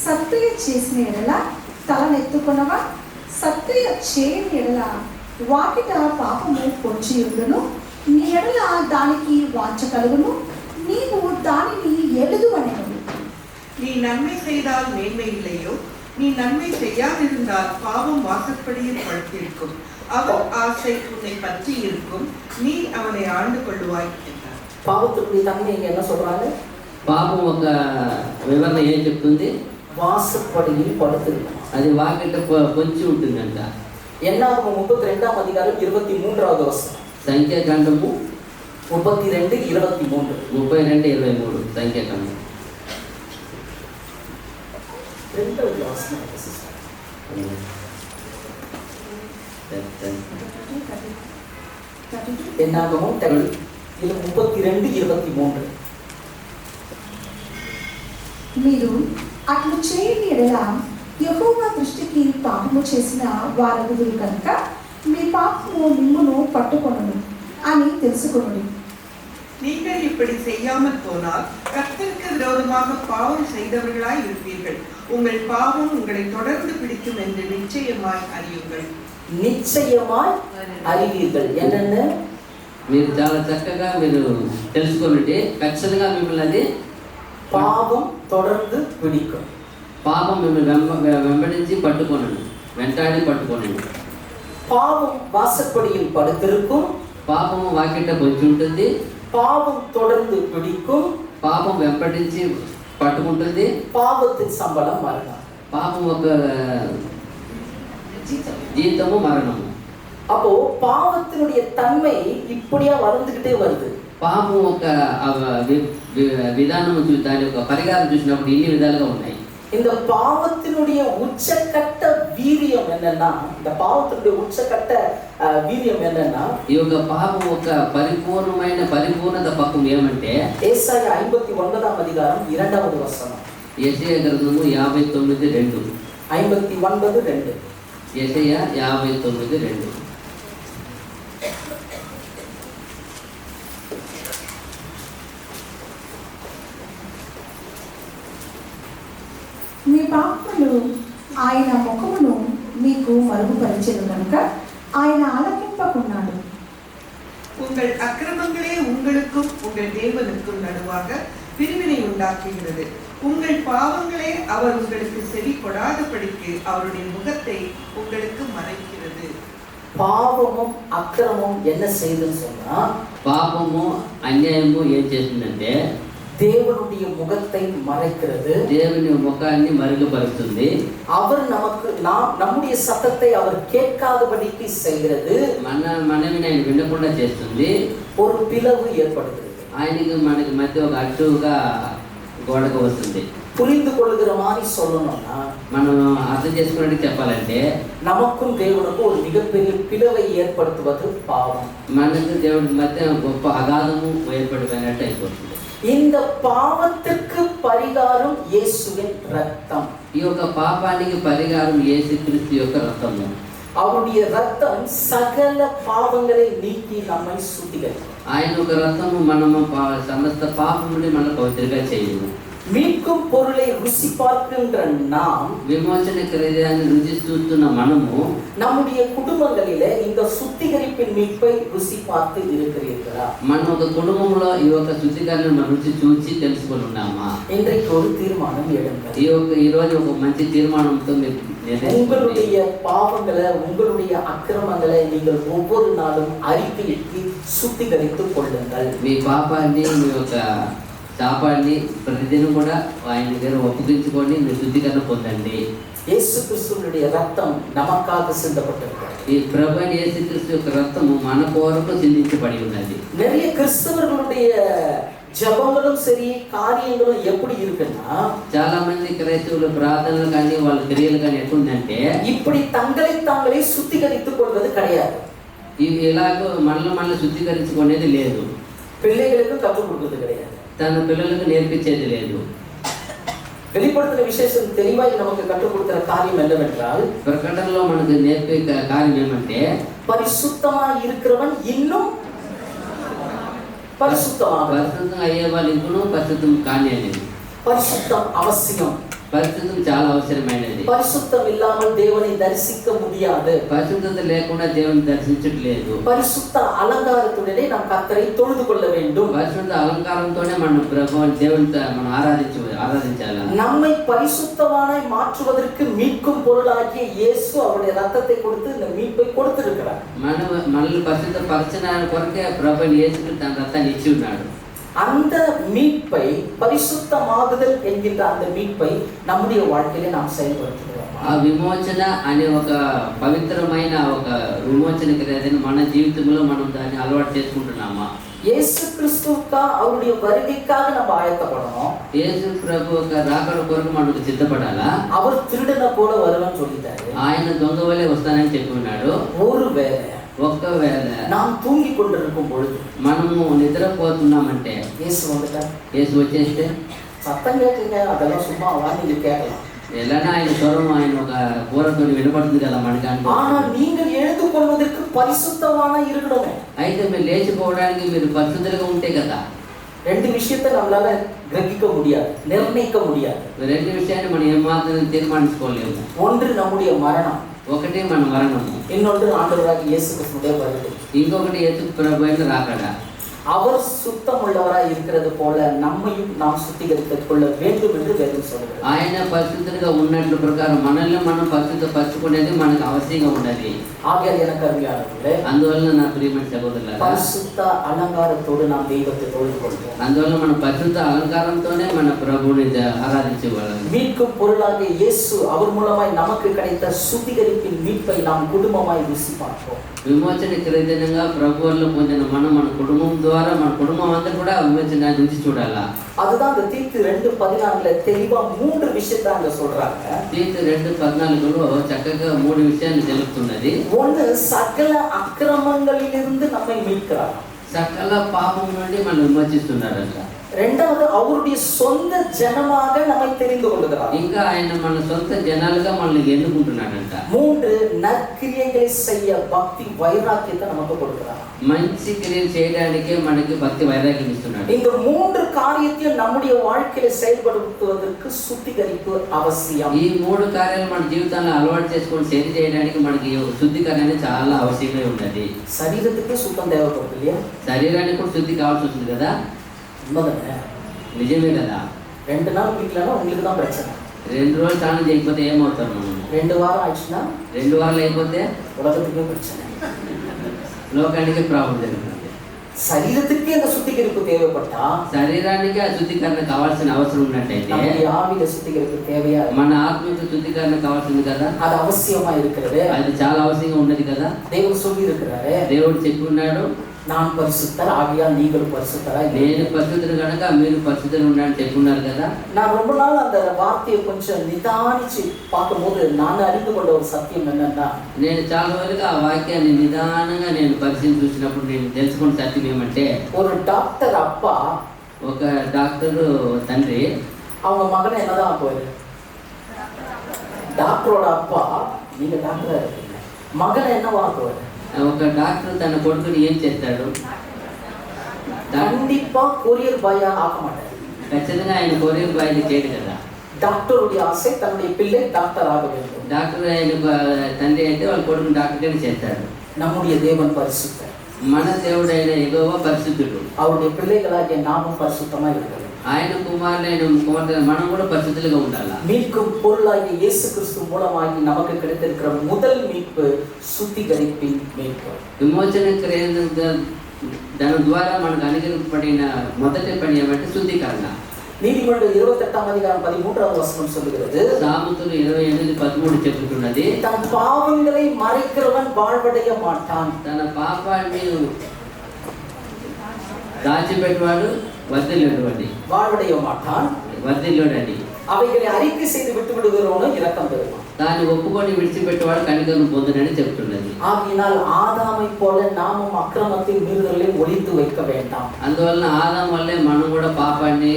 C: సత్క్రియ చేసిన ఎడల తలనెత్తుకొనవా, సత్క్రియ చేయని ఎడల వాకిట పాపము పొంచి ఉండును, నీ ఎడల దానికి వాంఛ కలుగును, నీవు దానిని ఎలుదు అనేను.
D: நீ நன்மை செய்தால் மேன்மை இல்லையோ, நீ நன்மை செய்யாதிருந்தால் பாவம் வாசற்படியில் படுத்திருக்கும், அவன் ஆசை உன்னை பற்றி இருக்கும், நீ அவனை ஆண்டு கொள்ளுவாய் என்றார்.
B: பாவத்தினுடைய தன்மை இங்க என்ன சொல்றாங்க?
A: పాపం ఒక వివరణ ఏం చెప్తుంది?
B: வாசப்படியில் படுத்திருக்கும்.
A: అది వాకిట పొంచి ఉంటుందంట.
B: என்னாகும் 32ஆம் அதிகாரம் 23வது வசனம்.
A: సంఖ్యాకాండము
B: 32:23.
A: 32:23 సంఖ్యాకాండం.
B: రెండవ వచనం. என்னாகும் 32:23.
C: మీరు అట్లు చేయని ఎడల యెహోవా దృష్టికి పాపము చేసిన వారగుదురు కనుక మీ పాపము మిమ్మును పట్టుకొనును అని తెలుసుకొనుడి.
D: நீங்கள் இப்படி செய்யாமல் போனால் கர்த்தருக்கு விரோதமாக பாவம் செய்தவர்களாய் இருப்பீர்கள். உங்கள் பாவம் உங்களை தொடர்ந்து பிடிக்கும் என்று நிச்சயமாய் அறியுங்கள்.
B: நிச்சயமாய் அறிவீர்கள். என்னென்ன?
A: మీరు చాలా చక్కగా మీరు తెలుసుకొనుంటే ఖచ్చితంగా మిమ్మల్ని అది
B: పాపం தொடர்ந்து பிடிக்கும்.
A: పాపం మిమ్మల్ని వెంబడించి పట్టుకొనండి, వెంటాడి పట్టుకొనండి.
B: பாவம் வாசப்படியில் படுத்திருக்கும்.
A: పాపము వాకిట పొంచి ఉంటుంది.
B: பாவம் தொடர்ந்து பிடிக்கும்.
A: పాపం వెంబడించి పట్టుకుంటుంది.
B: பாவத்தின் சம்பளம் மரணம்.
A: పాపం ఒక జీతము మరణము.
B: அப்போ பாவத்தினுடைய தன்மை இப்படியா வளர்ந்துகிட்டே வருது.
A: పాపం ఒక విధానం దాని యొక్క పరిహారం చూసినప్పుడు ఇన్ని విధాలుగా ఉన్నాయి.
B: இந்த பாவத்தினுடைய உச்சக்கட்ட வீரியம் என்னன்னா, இந்த பாவத்தினுடைய உச்சக்கட்ட வீரியம் என்னன்னா,
A: ఈ యొక్క పాపం ఒక పరిపూర్ణత పక్కం ఏమంటే
B: ஏசாயா 59ஆம் அதிகாரம் 2வது வசனம்.
A: యెషయా గ్రంథము 59:2.
B: 59:2.
A: యెషయా 59:2.
C: మీ పాపములు ఆయన ముఖమును మీకు మరుగుపరిచెను కనుక ఆయన ఆలకింపకున్నాడు.
D: உங்கள் அக்கிரமங்களே உங்களுக்கும் உங்கள் தேவனுக்கும் நடுவாக பிரிவினை உண்டாக்குகிறது. உங்கள் பாவங்களே அவர் உங்களுக்கு செவி கொடாதபடிக்கு அவருடைய முகத்தை உங்களுக்கு மறைக்கிறது.
B: பாவமும் அக்கிரமும் என்ன செய்யுதுன்னு சொன்னா,
A: పాపము అన్యాయము ఏం చేస్తుందంటే
B: தேவனுடைய முகத்தை மறைக்கிறது.
A: దేవుని ముఖాన్ని మరుగుపరుస్తుంది.
B: அவர் நமக்கு நம்முடைய சத்தத்தை அவர் கேட்காதபடிக்கு செய்கிறது.
A: మనవిని ఆయన వినకుండా చేస్తుంది.
B: ஒரு பிளவு ஏற்படுகிறது.
A: ఆయనకి మనకి మధ్య ఒక అడ్డుగా గోడకు వస్తుంది.
B: புரிந்து கொள்ளுகிற மாதிரி சொல்லணும்னா,
A: మనం అర్థం చేసుకున్నట్టు చెప్పాలంటే
B: நமக்கும் தேவனுக்கும் ஒரு மிகப்பெரிய பிளவை ஏற்படுத்துவது பாவம்.
A: మనకు దేవుడి మధ్య గొప్ప అగాధము ఏర్పడిపోయినట్టు అయిపోతుంది.
B: இந்த பாவத்திற்கு பரிகாரம் இயேசுவின் ரத்தம்.
A: ఈ యొక్క పాపానికి పరిహారం యేసుక్రీస్తు యొక్క రక్తము.
B: அவருடைய ரத்தம் சகல பாவங்களை நீக்கி நம்மை சுத்திகரிக்கும்.
A: ఆయన ఒక రక్తము మనము సమస్త పాపముని మనకు పవిత్రంగా చేయను.
B: மீட்கும் பொருளை ருசி பார்க்கின்ற நாம்,
A: విమోచన క్రియని రుచి చూస్తున్న మనము
B: நம்முடைய குடும்பங்களிலே இந்த சுத்திகரிப்பின் மீட்பை ருசி பார்த்து இருக்கிறீர்களா?
A: మన ఒక కుటుంబంలో ఈ యొక్క శుద్ధీకరణ మన రుచి చూసి తెలుసుకొని ఉన్నామా?
B: இன்றைக்கு ஒரு தீர்மானம் எடுங்கள்.
A: ఈ రోజు ఒక మంచి తీర్మానంతో
B: உங்களுடைய பாவங்களை, உங்களுடைய அக்கிரமங்களை நீங்கள் ஒவ்வொரு நாளும் அறிக்கையிட்டு சுத்திகரித்துக் கொள்ளுங்கள்.
A: మీ పాపాన్ని మీ యొక్క శాపాన్ని ప్రతిదినం కూడా ఆయన దగ్గర ఒప్పుగించుకొని మీరు శుద్ధీకరణ పొందండి.
B: இயேசு கிறிஸ்துவினுடைய ரத்தம் நமக்காக சிந்தப்பட்டிருக்கிறது.
A: ఈ ప్రభువైన యేసుక్రీస్తు యొక్క రక్తము మన కొరకు చిందించబడి ఉన్నది.
B: நிறைய கிறிஸ்தவர்களுடைய ஜபங்களும் சரி, காரியங்களும் எப்படி இருக்குன்னா,
A: చాలా మంది క్రైస్తవుల ప్రార్థనలు కానీ వాళ్ళ క్రియలు కానీ ఎట్లుందంటే
B: இப்படி தங்களை தாங்களே சுத்திகரித்துக் கொள்வது கிடையாது.
A: ఇవి ఎలాగో మనల్ని శుద్ధీకరించుకునేది లేదు.
B: பிள்ளைகளுக்கு கற்றுக் கொடுக்கிறது கிடையாது.
A: తన పిల్లలకు నేర్పించేది లేదు.
B: வெளிப்படுத்தின விசேஷம் தெளிவாய் நமக்கு கற்றுக் கொடுக்கிற காரியம் என்னவென்றால்,
A: ప్రకటనలో మనకు నేర్పే కార్యం ఏమంటే
B: பரிசுத்தமா இருக்கிறவன் இன்னும் பரிசுத்தமாக.
A: పరిశుద్ధం అయ్యే వాళ్ళు ఇంకనూ పరిశుద్ధం కాని అనేది.
B: பரிசுத்தம் அவசியம்.
A: పరిశుద్ధం చాలా అవసరమైనది.
B: பரிசுத்தம் இல்லாமல் தேவனை தரிசிக்க முடியாது.
A: పరిశుద్ధత లేకుండా దేవుని దర్శించట్లేదు.
B: பரிசுத்த அலங்காரத்துடனே நாம் கர்த்தரை தொழுது கொள்ள வேண்டும்.
A: పరిశుద్ధ అలంకారంతోనే మనం ప్రభువుని దేవుని మనం ఆరాధించాలి.
B: நம்மை பரிசுத்தமாய் மாற்றுவதற்கு மீட்கும் பொருளாகிய இயேசு அவருடைய ரத்தத்தை கொடுத்து இந்த மீட்பை கொடுத்திருக்கிறார்.
A: మనల్ని పరిశుద్ధ పరచడానికి కొరకే ప్రభువుని యేసుక్రీస్తు తన రక్తాన్ని ఇచ్చి ఉన్నాడు.
B: அந்த மீட்பை, பரிசுத்தமாகுதல் என்கின்ற அந்த மீட்பை நம்முடைய வாழ்க்கையிலே நாம் செயல்படுத்துகிறோம்.
A: ఆ విమోచన అనే ఒక పవిత్రమైన ఒక విమోచన క్రియను మన జీవితంలో మనం దాన్ని అలవాటు చేసుకుంటున్నామా?
B: இயேசு கிறிஸ்துவுக்கா அவருடைய வருகைக்காக நம்ம ஆயத்தப்படணும்.
A: యేసు ప్రభు యొక్క రాకడ కొరకు మనకు సిద్ధపడాలా?
B: அவர் திருடனை போல வருவேன்னு சொல்லிட்டாரு.
A: ఆయన దొంగ వలె వస్తానని చెప్పి ఉన్నాడు. ఒకవేళ
B: நாம் தூங்கி கொண்டிருக்கும் பொழுது,
A: మనము నిద్రపోతున్నామంటే,
B: இயேசு வந்துட்டார்,
A: యేసు వచ్చేస్తే
B: சத்தம் கேட்குங்க, அதெல்லாம் சும்மா நீங்க கேட்கலாம்.
A: ఎలానా ఆయన స్వరం ఆయన ఒక పూరతో వినపడుతుంది కదా మనకి.
B: ஆனா நீங்கள் எழுந்து கொள்வதற்கு பரிசுத்தமான இருக்கணும்.
A: అయితే మీరు లేచిపోవడానికి మీరు పరిశుద్ధంగా ఉంటే కదా.
B: ரெண்டு விஷயத்தை நம்மளால கிரகிக்க முடியாது, நிர்ணயிக்க முடியாது.
A: రెండు విషయాన్ని మనం ఏమాత్రం తీర్మానించుకోలేము.
B: ஒன்று நம்முடைய மரணம்,
A: ఒకటి మన మరణము,
B: இன்னொன்று ஆண்டவராகிய இயேசு கிறிஸ்துவுடைய வருகை.
A: ఇంకొకటి యేసు ప్రభు అయిన రాకడ.
B: அவர் சுத்தம் உள்ளவராய் இருக்கிறது போல நம்மையும் நாம் சுத்திகரித்துக் கொள்ள வேண்டும் என்று வேதம் சொல்கிறது.
A: ఆయన పరిశుద్ధంగా ఉన్నట్లు ప్రకారం మనల్ని మనం పరిశుద్ధపరచుకునేది మనకు అవశ్యంగా ఉన్నది.
B: ஆகையால் எனக்கு அருமையானவர்களே,
A: అందువల్ల నా ప్రియమైన సహోదరులారా,
B: பரிசுத்த அலங்காரத்தோடு நாம் தெய்வத்தை தொழுது கொள்வோம்.
A: అందువల్ల మన పరిశుద్ధ అలంకారంతోనే మన ప్రభువుని ఆరాధించేవాళ్ళం.
B: மீட்கும் பொருளாகிய இயேசு அவர் மூலமாய் நமக்கு கிடைத்த சுத்திகரிப்பின் மீட்பை நாம் குடும்பமாய் ருசி பார்ப்போம்.
A: విమోచన క్రియదినంగా ప్రభు వల్ల పొందిన మన కుటుంబం ద్వారా మన కుటుంబం అంతా కూడా విమోచన రుచి చూడాలా.
B: அதுதான் இந்த தீத்து 2:14 தெளிவா 3 விஷயத்தை அங்க சொல்றாங்க.
A: తీతు 2:14లో చక్కగా 3 విషయాలు తెలుపుతున్నది.
B: ஒன்று, சகல அக்கிரமங்களிலிருந்து நம்மை மீட்கிறார்.
A: సకల పాపం నుండి మనం విమోచిస్తున్నారంట.
B: இரண்டாவது, அவருடைய சொந்த ஜனமாக நம்மை தெரிந்து கொள்கிறார்.
A: ఇంకా ఆయన మన సొంత జనాలుగా మనల్ని ఎన్నుకుంటున్నాడంట.
B: மூன்று, நற்கிரியைகளை செய்ய பக்தி வைராக்கியத்தை நமக்கு கொடுக்கிறார்.
A: మంచి క్రియలు చేయడానికే మనకి భక్తి వైరాగ్యం ఇస్తున్నాడు.
B: இந்த 3 காரியத்தையும் நம்முடைய வாழ்க்கையில செயல்படுத்துவதற்கு சுத்திகரிப்பு அவசியம்.
A: ఈ 3 కార్యాలు మన జీవితాల్లో అలవాటు చేసుకొని సరి చేయడానికి మనకి శుద్ధీకరణ అనేది చాలా అవసరమై ఉన్నది.
B: శరీరத்துக்கு சுத்தம் தேவைப்படுது இல்லையா?
A: శరీరానికి కూడా శుద్ధి కావాల్సి వస్తుంది కదా.
B: உண்மைதானே?
A: నిజమే కదా.
B: 2 நாள் குளிக்கலன்னா உங்களுக்கு தான் பிரச்சனை.
A: 2 రోజులు స్నానం చేయకపోతే ఏమవుతారు మనం?
B: 2 வாரம் ஆயிடுச்சுன்னா
A: 2 వారాలు అయిపోతే
B: உலகத்துக்கே பிரச்சனை.
A: లోకానికి ప్రాబ్లం జరుగుతుంది.
B: శరీరத்துக்கு அந்த சுத்திகரிப்பு தேவைப்பட்டா,
A: శరీరానికి ఆ శుద్ధీకరణ కావాల్సిన అవసరం ఉన్నట్టయితే
B: நம்முடைய ஆவியில சுத்திகரிப்பு தேவையா?
A: మన ఆత్మీయ శుద్ధీకరణ కావాల్సింది కదా.
B: அது அவசியமா இருக்கிறது.
A: అది చాలా అవసరంగా ఉన్నది కదా.
B: தேவன் சொல்லி இருக்கிறாரு,
A: దేవుడు చెప్పి ఉన్నాడు,
B: நான் பரிசுத்தர் ஆகையால் நீங்களும் பரிசுத்தராய்.
A: నేను పరిశుద్ధుడు కనుక మీరు పరిశుద్ధులు ఉండాలని చెప్పున్నారు కదా.
B: நான் ரொம்ப நாள் அந்த வார்த்தையை கொஞ்சம் நிதானிச்சு பார்க்கும்போது நான் அறிந்து கொண்ட ஒரு சத்தியம் என்னன்னா,
A: నేను చాలా రోజులుగా ఆ వాక్యాన్ని నిదానంగా నేను పరిశీలన చూసినప్పుడు నేను తెలుసుకున్న సత్యం ఏమంటే,
B: ஒரு டாக்டர் அப்பா
A: ఒక డాక్టరు తండ్రి
B: அவங்க மகனை என்னதான் ஆக்குவாரு? டாக்டரோட அப்பா, நீங்க டாக்டரா இருக்கீங்க, மகனை என்னவா ஆக்குவாரு?
A: ఒక డాక్టర్ తన కొడుకుని ఏం చేస్తాడు?
B: கண்டிப்பா கொரியர் பாயா ஆக்க மாட்டாரு.
A: ఖచ్చితంగా ఆయన కొరియర్ బాయ్ని చేయడు కదా.
B: டாக்டருடைய ஆசை தன்னுடைய பிள்ளை டாக்டர் ஆக வேண்டும்.
A: డాక్టర్ ఆయన తండ్రి అయితే వాళ్ళ కొడుకుని డాక్టర్గానే చేస్తాడు.
B: நம்முடைய தேவன் பரிசுத்தர்,
A: మన దేవుడైన యెహోవా పరిశుద్ధుడు.
B: அவருடைய பிள்ளைகளாகிய நாமும் பரிசுத்தமா இருக்கிறோம்.
A: ఆయన కుమారులైన కుమార్తె మనం కూడా పరిశుద్ధులుగా ఉండాలి.
B: மீட்கும் பொருளாகிய இயேசு கிறிஸ்து மூலமாகி நமக்கு கிடைத்திருக்கிற முதல் மீட்பு சுத்திகரிப்பின் மீட்பு.
A: విమోచన క్రియ దాని ద్వారా మనకు అనుగ్రహింపబడిన మొదటి పని ఏమంటే శుద్ధీకరణ.
B: நீதிமொழிகள் 28:13 சொல்லுகிறது,
A: సామెతలు 28:13 చెబుతున్నది,
B: தன் பாவங்களை மறைக்கிறவன் வாழ்வடைய மாட்டான்.
A: తన పాపాన్ని దాచిపెట్టేవాడు వర్ధిల్లేవాడు.
B: வாழ்வடைய மாட்டான்.
A: వర్ధిల్లేవాడండి.
B: அவைகளை அறிக்கை செய்து விட்டு விடுகிறவனோ இரக்கம் பெறுவான்.
A: దాన్ని ఒప్పుకొని విడిచిపెట్టేవాడు కనికరం పొందునని చెప్తున్నది.
B: ஆகையினால் ஆதாமை போல நாமும் அக்கிரமத்தின் மீறுதலை ஒளித்து வைக்க வேண்டாம்.
A: అందువలన ఆదాం వల్లే మనం కూడా పాపాన్ని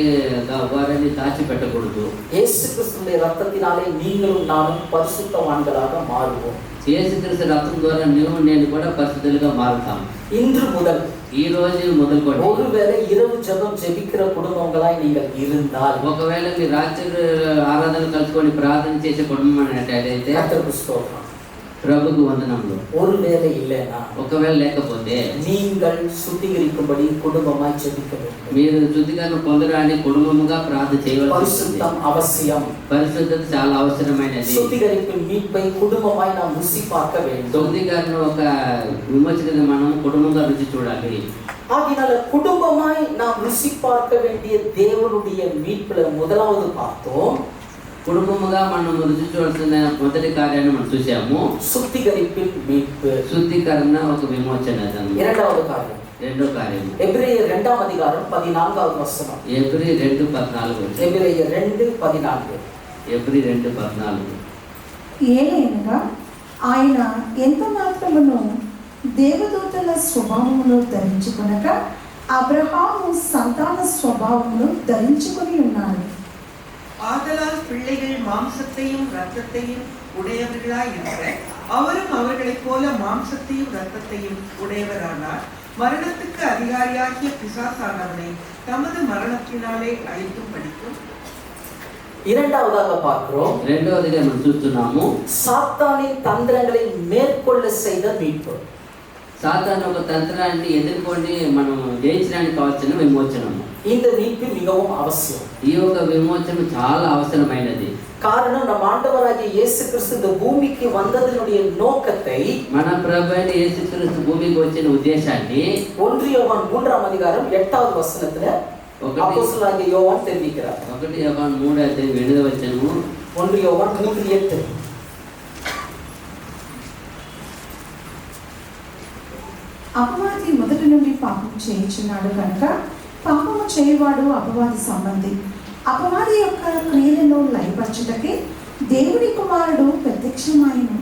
A: వారిని దాచిపెట్టకూడదు.
B: இயேசு கிறிஸ்துவின் ரத்தத்தினாலே நீங்களும் நானும் பரிசுத்தவான்களாக மாறுவோம்.
A: యేసుక్రీస్తు రక్తం ద్వారా నేను కూడా పరిశుద్ధులుగా మారుతాం.
B: இன்று முதல்,
A: ఈ రోజు మొదలుకొని
B: ஒருவேளை இரவு ஜெபம் ஜெபிக்கிற குடும்பங்களாய் நீங்கள் இருந்தால்,
A: ఒకవేళ మీరు రాత్రి ఆరాధన కలుసుకొని ప్రార్థన చేసే కుటుంబం అన్నట్టయితే
B: கர்த்தருக்கு ஸ்தோத்திரம்.
A: ప్రభుకు వందనములు.
B: ஒருவேளை இல்லைன்னா
A: ఒకవేళ లేకపోతే
B: நீங்கள் சுத்திகரிக்கும்படி குடும்பமாய் ஜெபிக்க வேண்டும்.
A: మీరు శుద్ధికరణ పొందడానికి కుటుంబముగా ప్రార్థన చేయవలసి ఉంటుంది.
B: பரிசுத்தம் அவசியம்.
A: పరిశుద్ధత చాలా అవసరమైనది.
B: சுத்திகரிப்பின் மீட்பை குடும்பமாய் நாம் ருசி பார்க்க வேண்டும்.
A: శుద్ధీకరణ ఒక విమోచన మనం కుటుంబంగా రుచి చూడాలి.
B: ஆகினால குடும்பமாய் நாம் ருசி பார்க்க வேண்டிய தேவனுடைய மீட்புல முதலாவது பார்த்தோம்,
A: కుటుంబముగా మనం రుచి చూడాల్సిన మొదటి కార్యాన్ని మనం చూసాము.
B: சுத்திகரிப்பின் மீட்பு.
A: శుద్ధీకరణ ఒక విమోచన.
B: இரண்டாவது காரியம்,
A: రెండో కార్యం
B: எபிரேயர் 2ஆம் அதிகாரம் 14வது வசனம்.
A: ఎబ్రీ 2:14.
B: எபிரேயர் 2:14.
A: ఎబ్రీ 2:14.
C: ఏలైనగా ఆయన ఎంత మాత్రమును దేవదూతల స్వభావమును ధరించుకొనక అబ్రహాము సంతాన స్వభావమును ధరించుకొని ఉన్నాడు.
D: ஆதலால் பிள்ளைகள் மாம்சத்தையும் இரத்தத்தையும் உடையவர்களாய் இருக்கிற அவரும் அவர்களைப் போல மாம்சத்தையும் இரத்தத்தையும் உடையவரானார். மரணத்துக்கு அதிகாரியாகிய பிசாசானவனை தமது மரணத்தினாலே அழிக்கும் படிக்கும்.
B: இரண்டாவதாக பார்க்கிறோம்,
A: రెండవదిగా మనం చూస్తున్నాము
B: சாத்தானின் தந்திரங்களை மேற்கொள்ள செய்த மீட்பு.
A: సాతాను ఒక తంత్రాన్ని ఎదుర్కొని మనం జయించడానికి కావాల్సిన విమోచనము.
B: இந்த மீட்பு மிகவும் அவசியம்.
A: ఈ యొక్క విమోచన చాలా అవసరమైనది.
B: காரணம், நம் ஆண்டவராகிய இயேசு கிறிஸ்து இந்த பூமிக்கு வந்ததனுடைய நோக்கத்தை
A: మన ప్రభువైన యేసుక్రీస్తు భూమికి వచ్చిన ఉద్దేశాన్ని
B: 1 யோவான் 3ஆம் அதிகாரம் 8வது வசனத்துல அப்போஸ்தலனாகிய யோவான் தெரிவிக்கிறார்.
A: 1 యోహాను 3:8
B: 1 யோவான் 3:8.
C: అపవాది మొదటి నుండి పాపం చేయించున్నాడు కనుక పాపము చేయవాడు అపవాది సంబంధి. అపవాది యొక్క క్రియలను లయపరచుటకే దేవుడి కుమారుడు ప్రత్యక్షమాయను.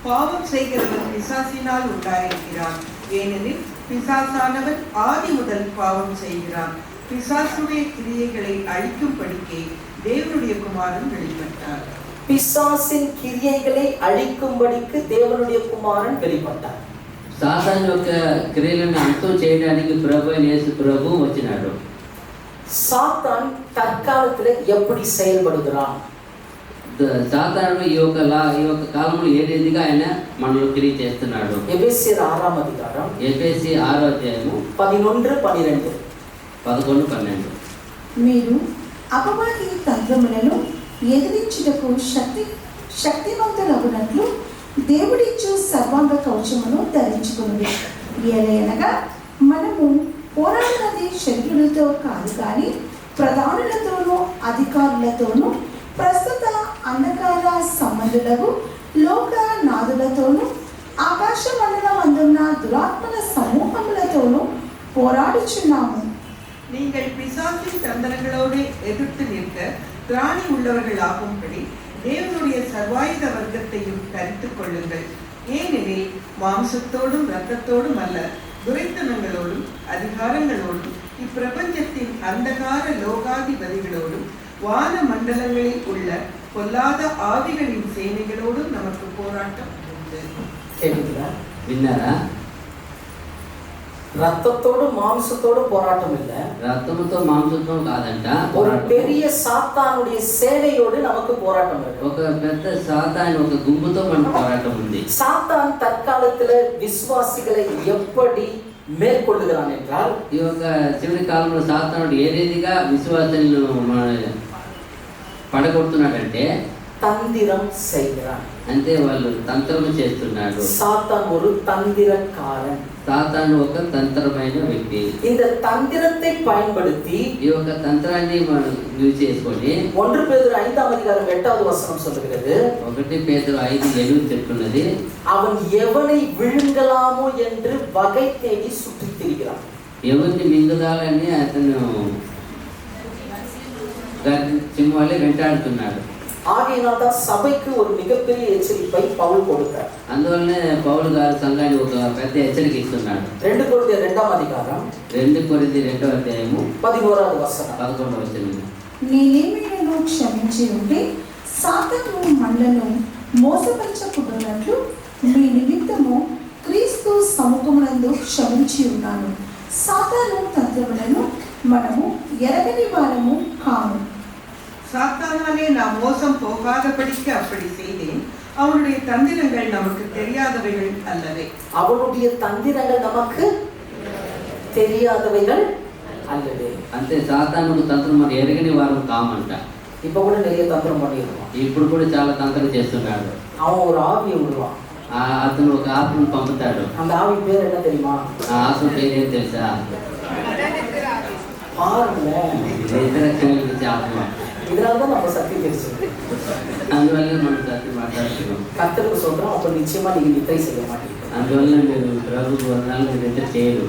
D: பாவம் செய்கிறவன் பிசாசினால் உண்டாயிருக்கிறான், ஏனெனில் பிசாசானவன் ஆதி முதல் பாவம் செய்கிறான். பிசாசுடைய கிரியைகளை அழிக்கும்படிக்கே தேவனுடைய குமாரன் வெளிப்பட்டார்.
B: பிசாசின் கிரியைகளை அழிக்கும்படிக்கு தேவனுடைய குமாரன் வெளிப்பட்டார்.
A: సాతాను యొక్క క్రియలను అంతం చేయడానికి ప్రభువైన యేసు ప్రభువు వచ్చినాడు.
B: சாத்தான் தற்காலத்துல எப்படி செயல்படுகிறான்?
A: సాతాను ఈ యొక్క కాలంలో ఏ రీతిగా ఆయన మనలో క్రియ చేస్తున్నాడు.
B: ఎఫెసీయుల 6ఆం అధికారం,
A: ఎఫెసీ 6వ అధ్యాయము
B: 11-12.
A: 11-12.
C: మీరు అపవాది తంత్రములను ఎదిరించుటకు శక్తివంతులగునట్లు దేవుడిచ్చు సర్వాంగ కవచమును ధరించుకున్నది. ఏలయనగా మనము పోరాడినది శత్రులతో కాదు కానీ ప్రధానులతోనూ అధికారులతోనూ ప్రస్తుత అంధకార సంబంధులకు లోక నాదులతోనూ ఆకాశ మండలం అందున్న దురాత్మల సమూహములతోనూ పోరాడుచున్నాము.
D: நீங்கள் பிசாசின் தந்திரங்களோடு எதிர்த்து நிற்க திராணி உள்ளவர்களாகும்படி தேவனுடைய சர்வாயுத வர்க்கத்தையும் தரித்துக் கொள்ளுங்கள். ஏனெனில் மாம்சத்தோடும் இரத்தத்தோடும் அல்ல, துரைத்தனங்களோடும் அதிகாரங்களோடும் இப்பிரபஞ்சத்தின் அந்தகார லோகாதிபதிகளோடும் வான மண்டலங்களில் உள்ள பொல்லாத ஆவிகளின் சேனைகளோடும் நமக்கு போராட்டம் உண்டு.
A: విన్నారా?
B: ரத்தத்தோடு மாம்சத்தோடு போராட்டம் இல்ல,
A: రక్తముతో మాంసంతో కాదంట.
B: ஒரு பெரிய சாத்தானுடைய சேனையோடு நமக்கு போராட்டம் இருக்கு.
A: ఒక పెద్ద సాతాను ఒక గుంపుతో మనకు పోరాటం ఉంది.
B: சாத்தான் தற்காலத்துல விசுவாசிகளை எப்படி மேற்கொள்ளுகிறான் என்றால்,
A: ఈ యొక్క చివరి కాలంలో సాతానుడు ఏ రీతిగా విశ్వాసాలను పడగొడుతున్నాడంటే
B: தந்திரம் செய்கிறான்.
A: అంటే వాళ్ళు తంత్రము చేస్తున్నాడు.
B: சாத்தான் ஒரு தந்திரக்காரன்.
A: సాతాను ఒక తంత్రమైన వ్యక్తి.
B: இந்த தந்திரத்தை பயன்படுத்தி
A: ఈ యొక్క తంత్రాన్ని మనం యూజ్ చేసుకొని
B: 1 பேதுரு 5ஆம் அதிகாரம் 8வது வசனம் சொல்லுகிறது,
A: 1 పేతురు 5:7 చెప్తున్నది,
B: அவன் எவனை விழுங்கலாமோ என்று வகை தேடி சுற்றித் திரிகிறான்.
A: ఎవరిని మింగుదాలని అతను సింహాలే వెంటాడుతున్నాడు.
B: ஆகையினால்தான் சபைக்கு ஒரு மிகப்பெரிய எச்சரிப்பை பவுல் கொடுத்தார்.
A: అందువల్లనే పౌలు గారు సంఘానికి ఒక పెద్ద హెచ్చరిక ఇస్తున్నాడు.
B: 2 కొరింథీయుల 2ఆం அதிகாரம்
A: 2 కొరింథీయుల 2వ అధ్యాయము
B: 11వ వచనం.
A: 11వ వచనం.
C: నేనేమైనా క్షమించి ఉంటే సాతాను మనలను మోసపరచకున్నట్లు మీ నిమిత్తము క్రీస్తు సముఖమునందు క్షమించి ఉన్నాను. సాతాను తంత్రములను మనము ఎరగని వారము కాము.
D: சாத்தானாலே நாம் மோசம் போகாதபடிக்கு அப்படி செய்தேன். அவனுடைய தந்திரங்கள் நமக்கு தெரியாதவைகள் அல்லவே.
B: அவனுடைய தந்திரங்கள் நமக்கு தெரியாதவைகள் அல்லவே.
A: అంటే సాతానుకు తంత్రం మనం ఎరగని వారు కామంట.
B: இப்ப கூட நிறைய தந்திரம் பண்ணிடுவான்.
A: ఇప్పుడు కూడా చాలా తంత్రం చేస్తున్నాడు.
B: அவன் ஒரு ஆவியை விடுவான்.
A: అతను ఒక ఆత్మను పంపుతాడు.
B: அந்த ஆவி பேர் என்ன தெரியுமா?
A: ఆ ఆత్మ పేరేం తెలుసా?
B: பாருங்களேன்,
A: నిద్రక్షణ గురించి ఆత్మ.
B: இதனாலதான் நம்ம சத்தியம் தெரிஞ்சது.
A: అందువల్ల మనం సత్యం మాట్లాడుతున్నాం.
B: கர்த்தருக்கு சொல்றோம், அப்ப நிச்சயமா நீங்க நித்திரை செய்ய மாட்டீங்க.
A: అందువల్ల మీరు ప్రభుకు వందనాలు, మీరు నిద్ర చేయరు.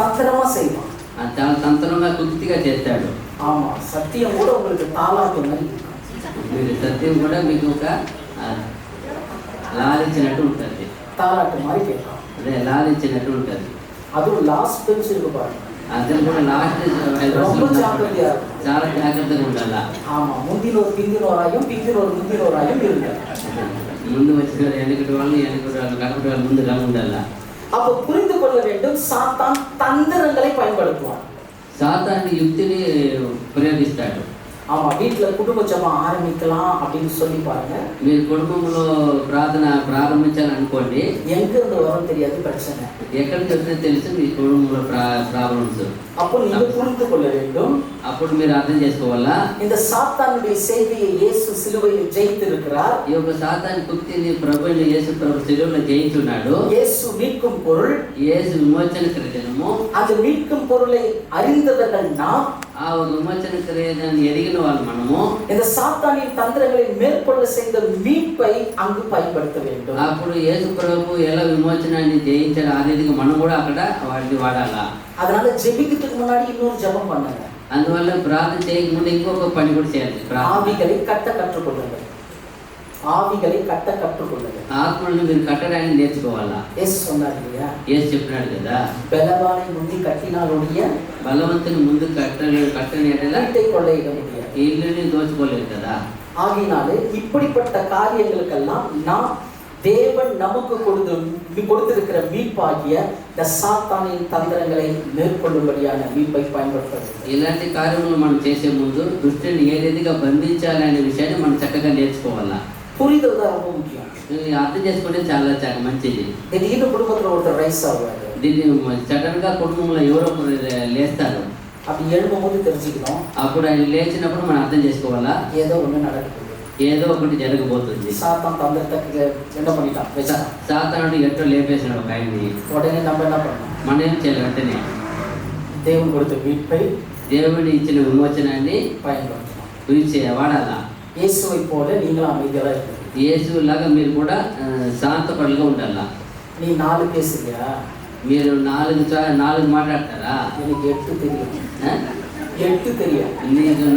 B: தந்திரமா செய்வான்.
A: చాలా తంత్రంగా కుర్తిగా చేస్తాడు.
B: ஆமா, சத்தியம் கூட உங்களுக்கு தாளாட்டு மாதிரி.
A: మీరు సత్యం కూడా మీకు ఒక లాలించినట్టు ఉంటుంది.
B: தாளாட்டு மாதிரி கேட்கும்.
A: అదే లాలించినట్టు ఉంటుంది.
B: அதுவும் லாஸ்ட் பெஞ்ச் இருக்கு பாருங்க,
A: అతను కూడా లాస్ట్
B: ரொம்ப ஜாக்கிரதையா இருக்கும்.
A: చాలా జాగ్రత్తగా ఉండాల.
B: ஆமா, முந்தினோர் பிந்தினோராயும் பிந்தினோர் முந்தினோராயும் இருங்க.
A: ముందు వచ్చిన వెనకటి వాళ్ళు వెనకటి వాళ్ళు కనకటి వాళ్ళు ముందుగా ఉండాల.
B: அப்போ புரிந்து கொள்ள வேண்டும், சாத்தான் தந்திரங்களை பயன்படுத்துவான்.
A: సాతాను యుక్తిని ప్రయోగిస్తాడు.
B: ஆமா, வீட்டுல குடும்ப ஜெபம் ஆரம்பிக்கலாம் அப்படின்னு சொல்லி பாருங்க.
A: మీరు కుటుంబంలో ప్రార్థన ప్రారంభించాలనుకోండి,
B: எங்க இருந்து வரும் தெரியாது பிரச்சனை.
A: ఎక్కడికి వస్తే తెలుసు మీ కుటుంబంలో ప్రాబ్లమ్స్.
B: அப்போ நீங்க புரிந்து கொள்ள வேண்டும்,
A: అప్పుడు మీరు అర్థం చేసుకోవాలా,
B: இந்த சாத்தானுடைய சேவையை இயேசு சிலுவையில் ஜெயித்திருக்கிறார்.
A: ఈ యొక్క సాతాను కుక్తిని ప్రభువుని యేసు ప్రభు శిలువలో జయించున్నాడు.
B: இயேசு மீட்கும் பொருள்,
A: యేసు విమోచన క్రియను,
B: அந்த மீட்கும் பொருளை அறிந்தவர்கள் நாம்.
A: ఆ ఒక విమోచన క్రియను ఎరిగిన వాళ్ళు మనము.
B: இந்த சாத்தானின் தந்திரங்களை மேற்கொள்ள செய்த மீட்பை அங்கு பயன்படுத்த வேண்டும்.
A: అప్పుడు యేసు ప్రభు ఎలా విమోచనాన్ని జయించాడు ఆ రీతిగా మనం కూడా అక్కడ వాటిని వాడాలా.
B: அதனால ஜெபிக்கிறதுக்கு முன்னாடி இன்னொரு ஜெபம் பண்ணுங்க.
A: అందువల్ల ప్రార్థన చేయకముందు ఇంకొక పని కూడా చేయాలి.
B: ஆவிகளை கட்ட கற்றுக்கொள்ளுங்கள். ஆவிகளை கட்ட கற்றுக்கொள்ளுங்கள்.
A: ఆత్మలను మీరు కట్టడానికి నేర్చుకోవాలా.
B: இயேசு சொன்னார் இல்லையா,
A: యేసు చెప్పినాడు కదా,
B: பலவானை முந்தி கட்டினாலுடைய
A: బలవంతుని ముందు కట్టని ఎడల
B: வீட்டை கொள்ளையிட முடியாது.
A: ఇల్లుని దోచుకోలేదు కదా.
B: ஆகினாலே இப்படிப்பட்ட காரியங்களுக்கெல்லாம் நாம் தேவன் நமக்கு கொடுத்திருக்கிற மீட்பாகிய இந்த சாத்தானின் தந்திரங்களை மேற்கொள்ளும்படியான மீட்பை பயன்படுத்த வேண்டும்.
A: ఇలాంటి కార్యములు మనం చేసే ముందు దుష్టుని ఏ రీతిగా బంధించాలనే విషయాన్ని మనం చక్కగా నేర్చుకోవాలా.
B: புரிதல் தான் ரொம்ப முக்கியம்.
A: ఇది అర్థం చేసుకుంటే చాలా చాలా మంచిది.
B: திடீர்னு குடும்பத்துல ஒருத்தர் ரைஸ் ஆகுவாரு,
A: దీన్ని సడన్ గా కుటుంబంలో ఎవరో ఒకరు లేస్తారు.
B: அப்படி எழும்பும்போது தெரிஞ்சுக்கணும்,
A: అప్పుడు ఆయన లేచినప్పుడు మనం అర్థం చేసుకోవాలా,
B: ஏதோ ஒண்ணு நடக்குது.
A: ఏదో ఒకటి జరగబోతుంది.
B: சாத்தான் தந்திரத்துக்கு என்ன பண்ணிட்டான், வச்சான்.
A: సాతానుడు ఎట్టో లేపేసినాడు ఒక ఆయన్ని.
B: உடனே நம்ம என்ன பண்ணணும்,
A: మనం ఏం చేయాలి, వెంటనే
B: தேவன் கொடுத்த மீட்பை
A: దేవుని ఇచ్చిన విమోచనాన్ని
B: பயன்படுத்தணும்.
A: వాడాలా.
B: இயேசுவை போல நீங்களும் அமைதியாக இருக்கணும்.
A: యేసు లాగా మీరు కూడా శాంతపడిగా ఉండాలా.
B: நீ 4 பேசுறியா,
A: మీరు నాలుగు మాట్లాడతారా,
B: எனக்கு 8 தெரியும்.
A: ఆ?
B: 8 தெரியும்.